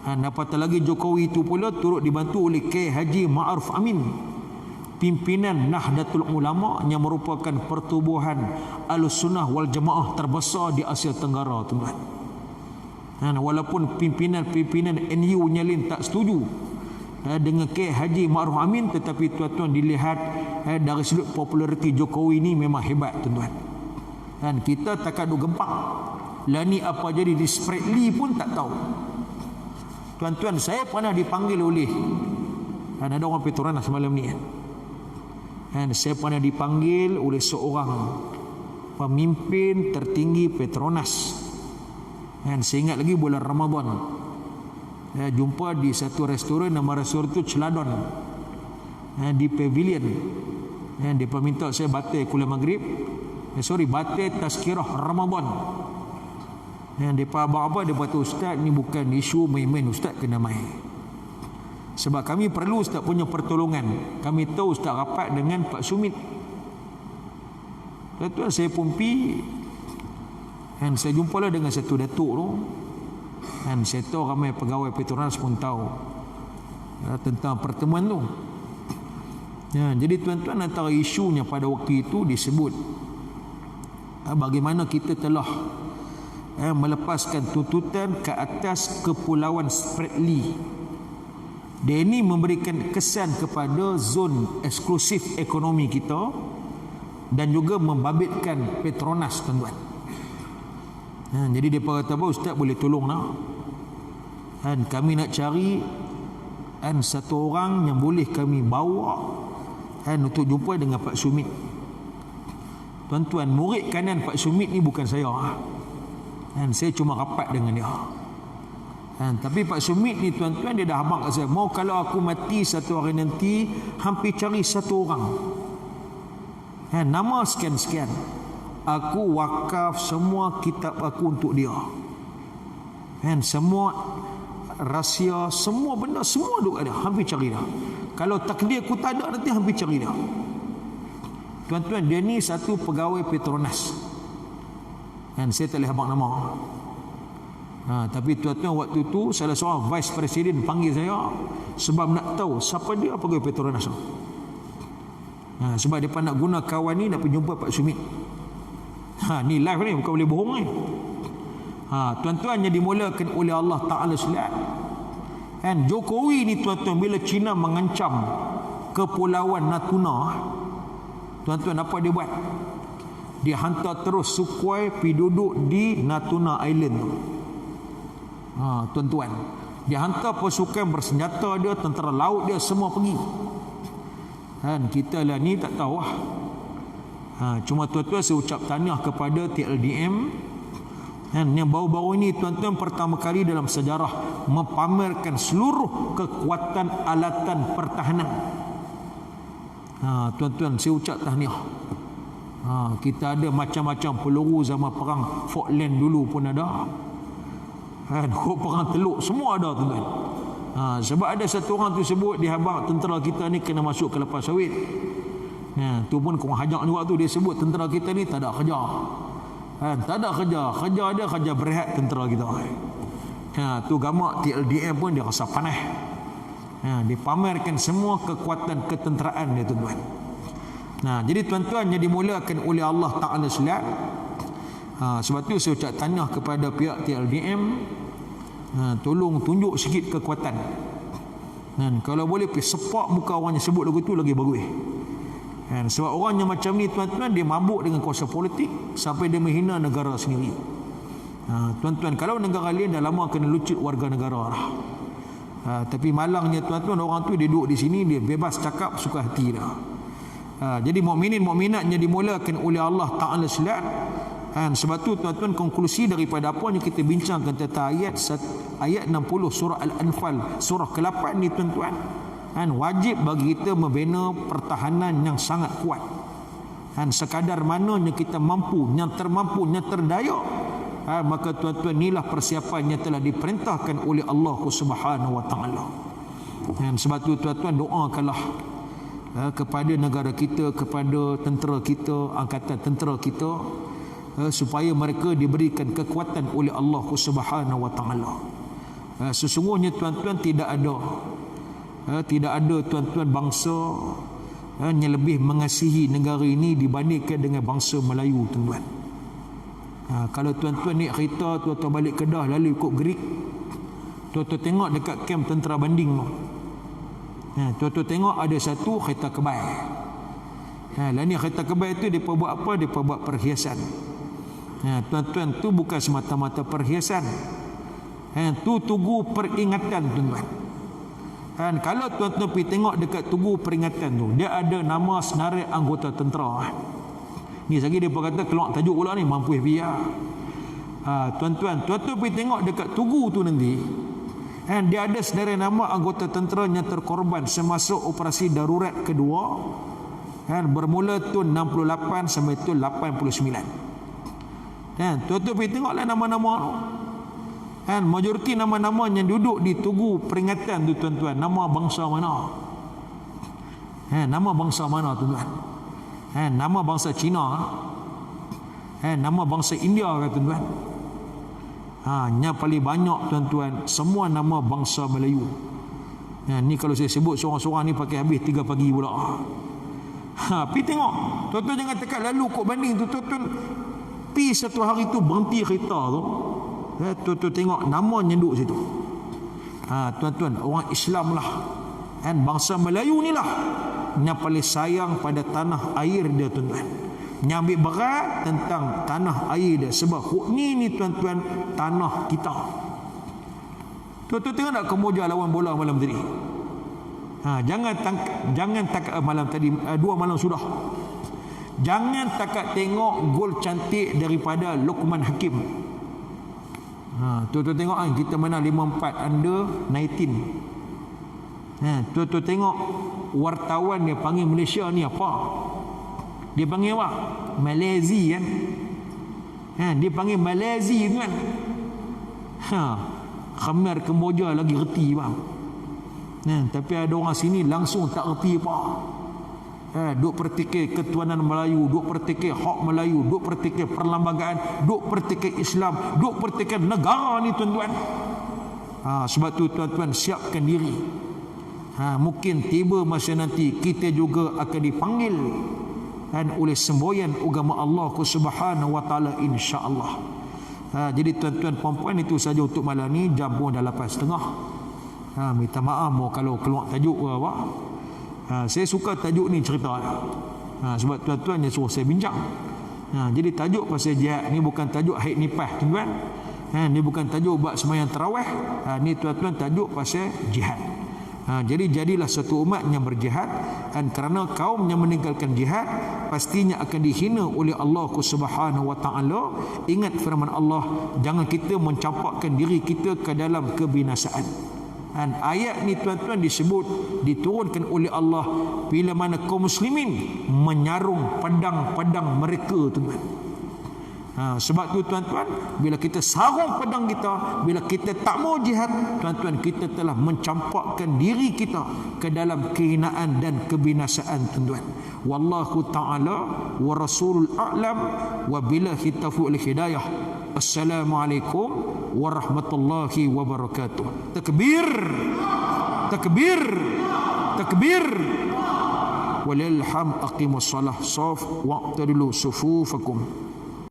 Apatah lagi Jokowi itu pula turut dibantu oleh K. Haji Ma'ruf Amin, pimpinan Nahdlatul Ulama yang merupakan pertubuhan Ahlussunnah wal Jamaah terbesar di Asia Tenggara, tuan-tuan. Walaupun pimpinan NU nyalin tak setuju dengan K. Haji Ma'ruf Amin, tetapi tuan-tuan dilihat dari sudut populariti Jokowi ini memang hebat, tuan-tuan. Kita takkan duk gempak. Lah ni apa jadi di Spratly pun tak tahu. Tuan-tuan, saya pernah dipanggil oleh ada orang Petronas semalam ni. Saya pernah dipanggil oleh seorang pemimpin tertinggi Petronas. Saya ingat lagi bulan Ramadan. Jumpa di satu restoran, nama restoran itu Celadon, di Pavilion. Dia minta saya batal kuliah maghrib. Batal tazkirah Ramadan. Dia apa dia kata, ustaz ni bukan isu main-main, ustaz kena mai. Sebab kami perlu ustaz punya pertolongan. Kami tahu ustaz rapat dengan Pak Sumit. Tuan-tuan, saya pun pergi, saya jumpalah dengan satu datuk tu. Saya tahu ramai pegawai Petronas pun tahu tentang pertemuan tu. Jadi tuan-tuan, antara isunya pada waktu itu disebut bagaimana kita telah melepaskan tuntutan ke atas Kepulauan Spratly. Dia ini memberikan kesan kepada zon eksklusif ekonomi kita dan juga membabitkan Petronas, tuan-tuan. Jadi dia kata, ustaz boleh tolong nak? Kami nak cari satu orang yang boleh kami bawa untuk jumpa dengan Pak Sumit. Tuan-tuan, murid kanan Pak Sumit ni bukan saya. Saya cuma rapat dengan dia. Tapi Pak Sumit ni, tuan-tuan, dia dah habaq kat saya, mau kalau aku mati satu hari nanti, hampir cari satu orang, nama sekian-sekian, aku wakaf semua kitab aku untuk dia. Semua rahsia, semua benda, semua duk ada, hampir cari dia. Kalau takdir aku tak ada nanti, hampir cari dia. Tuan-tuan, dia ni satu pegawai Petronas. Saya tak boleh habaq nama. Tapi tuan-tuan, waktu tu salah seorang vice president panggil saya sebab nak tahu siapa dia pegawai Petronas. Sebab dia nak guna kawan ni nak pergi jumpa Pak Sumit. Ni live ni, bukan boleh bohong ni. Tuan-tuan, yang dimulakan oleh Allah Ta'ala silat. Jokowi ni, tuan-tuan, bila China mengancam Kepulauan Natuna, tuan-tuan, apa dia buat? Dia hantar terus Sukhoi pergi duduk di Natuna Island tu. Tuan-tuan, dia hantar pasukan bersenjata dia, tentera laut dia, semua pergi. Kita lah ni tak tahu lah. Cuma tuan-tuan, saya ucap tahniah kepada TLDM yang baru-baru ini, tuan-tuan, pertama kali dalam sejarah mempamerkan seluruh kekuatan alatan pertahanan. Tuan-tuan, saya ucap tahniah. Kita ada macam-macam peluru zaman perang Falkland dulu pun ada. Perang Teluk semua ada, tuan-tuan. Sebab ada satu orang tu sebut, dia habaq tentera kita ni kena masuk ke lepas sawit. Tu pun kurang hajak juga tu, dia sebut tentera kita ni tak ada kerja. Tak ada kerja, kerja dia kerja berehat tentera kita. Tu gamak TLDM pun dia rasa panas. Dia pamerkan semua kekuatan ketenteraan dia, tuan-tuan. Jadi tuan-tuan, yang dimulakan oleh Allah Ta'ala silat. Sebab tu saya ucap tahniah kepada pihak TLDM. Tolong tunjuk sikit kekuatan. Kalau boleh pergi sepak muka orang yang sebut lagu tu lagi bagus. Kan? Sebab orang yang macam ni tuan-tuan, dia mabuk dengan kuasa politik sampai dia menghina negara sendiri. Tuan-tuan, kalau negara lain dah lama kena lucut warga negara lah. Tapi malangnya tuan-tuan, orang tu dia duduk di sini, dia bebas cakap suka hati dah. Jadi mukminin mukminatnya dimulakan oleh Allah Ta'ala silat. Sebab tu tuan-tuan, konklusi daripada apa yang kita bincangkan tentang ayat 60 surah Al-Anfal, surah ke-8 ni tuan-tuan, wajib bagi kita membina pertahanan yang sangat kuat. Sekadar mananya kita mampu, yang termampu, yang terdaya, maka tuan-tuan, inilah persiapan yang telah diperintahkan oleh Allah Subhanahu wa Ta'ala. Sebab tu tuan-tuan, doakanlah kepada negara kita, kepada tentera kita, angkatan tentera kita, supaya mereka diberikan kekuatan oleh Allah Subhanahu wa Ta'ala. Sesungguhnya tuan-tuan, tidak ada tuan-tuan bangsa yang lebih mengasihi negara ini dibandingkan dengan bangsa Melayu tuan-tuan. Kalau tuan-tuan naik kereta, tuan-tuan balik Kedah lalu ikut Gerik, tuan-tuan tengok dekat kem tentera banding tu, tuan-tuan tengok ada satu kereta kebal. Lain ni kereta kebal tu depa buat apa? Depa buat perhiasan. Tuan-tuan, tu bukan semata-mata perhiasan, tu tugu peringatan tuan-tuan. Kalau tuan-tuan pergi tengok dekat tugu peringatan tu, dia ada nama senarai anggota tentera. Ni lagi dia kata keluar tajuk pula ni, mampu biar. Tuan-tuan pergi tengok dekat tugu tu nanti, dia ada senarai nama anggota tentera yang terkorban semasa operasi darurat kedua, bermula tahun 68 sampai tahun 89. Tuan-tuan pergi tengoklah nama-nama tu. Majoriti nama-nama yang duduk di tugu peringatan tu tuan-tuan, nama bangsa mana? Nama bangsa mana tuan-tuan? Nama bangsa Cina, nama bangsa India ke tuan-tuan? Yang paling banyak tuan-tuan, semua nama bangsa Melayu. Ni kalau saya sebut seorang-seorang ni pakai habis 3 pagi pula. Pergi tengok. Tuan-tuan jangan tekat lalu kok banding tu tuan-tuan. Pergi satu hari tu berhenti kereta tu, tuan-tuan tengok nama yang duduk situ. Tuan-tuan, orang Islam lah, bangsa Melayu ni lah yang paling sayang pada tanah air dia tuan-tuan, yang ambil berat tentang tanah air dia. Sebab ni tuan-tuan, tanah kita. Tuan-tuan tengok tak Kemboja lawan bola malam tadi? Jangan tak malam tadi, 2 malam sudah. Jangan takat tengok gol cantik daripada Luqman Hakim. Tuan-tuan tengok kita menang 5-4 under 19. Tuan-tuan tengok wartawan dia panggil Malaysia ni apa? Dia panggil apa? Malaysia kan? Dia panggil Malaysia kan? Khamar Kemboja lagi reti bang. Tapi ada orang sini langsung tak reti apa. Duk pertikir ketuanan Melayu, duk pertikir hak Melayu, duk pertikir perlembagaan, duk pertikir Islam, duk pertikir negara ni tuan-tuan. Sebab tu tuan-tuan, siapkan diri. Mungkin tiba masa nanti kita juga akan dipanggil oleh semboyan agama Allah Subhanahu wa Ta'ala, insya-Allah. Jadi tuan-tuan puan-puan, itu saja untuk malam ni. Jam pun dah 8.30. Minta maaf mau kalau keluar tajuk ke apa. Saya suka tajuk ni cerita sebab tuan-tuan yang suruh saya bincang. Jadi tajuk pasal jihad ni bukan tajuk haid nipah tuan-tuan. Ni bukan tajuk buat sembahyang tarawih. Ni tuan-tuan tajuk pasal jihad. Jadi jadilah satu umat yang berjihad, dan kerana kaum yang meninggalkan jihad pastinya akan dihina oleh Allah Subhanahu wa Ta'ala. Ingat firman Allah, jangan kita mencampakkan diri kita ke dalam kebinasaan. Ayat ni tuan-tuan disebut diturunkan oleh Allah bila mana kaum muslimin menyarung pedang-pedang mereka tuan-tuan. Sebab tu tuan-tuan, bila kita sarung pedang kita, bila kita tak mau jihad, tuan-tuan, kita telah mencampakkan diri kita ke dalam kehinaan dan kebinasaan tuan-tuan. Wallahu ta'ala wa rasulul a'lam, wa billahi taufiq wal hidayah. Assalamualaikum warahmatullahi wabarakatuh. Takbir, takbir, takbir. Walilham aqimus salah saf wa'tadilu sufufakum.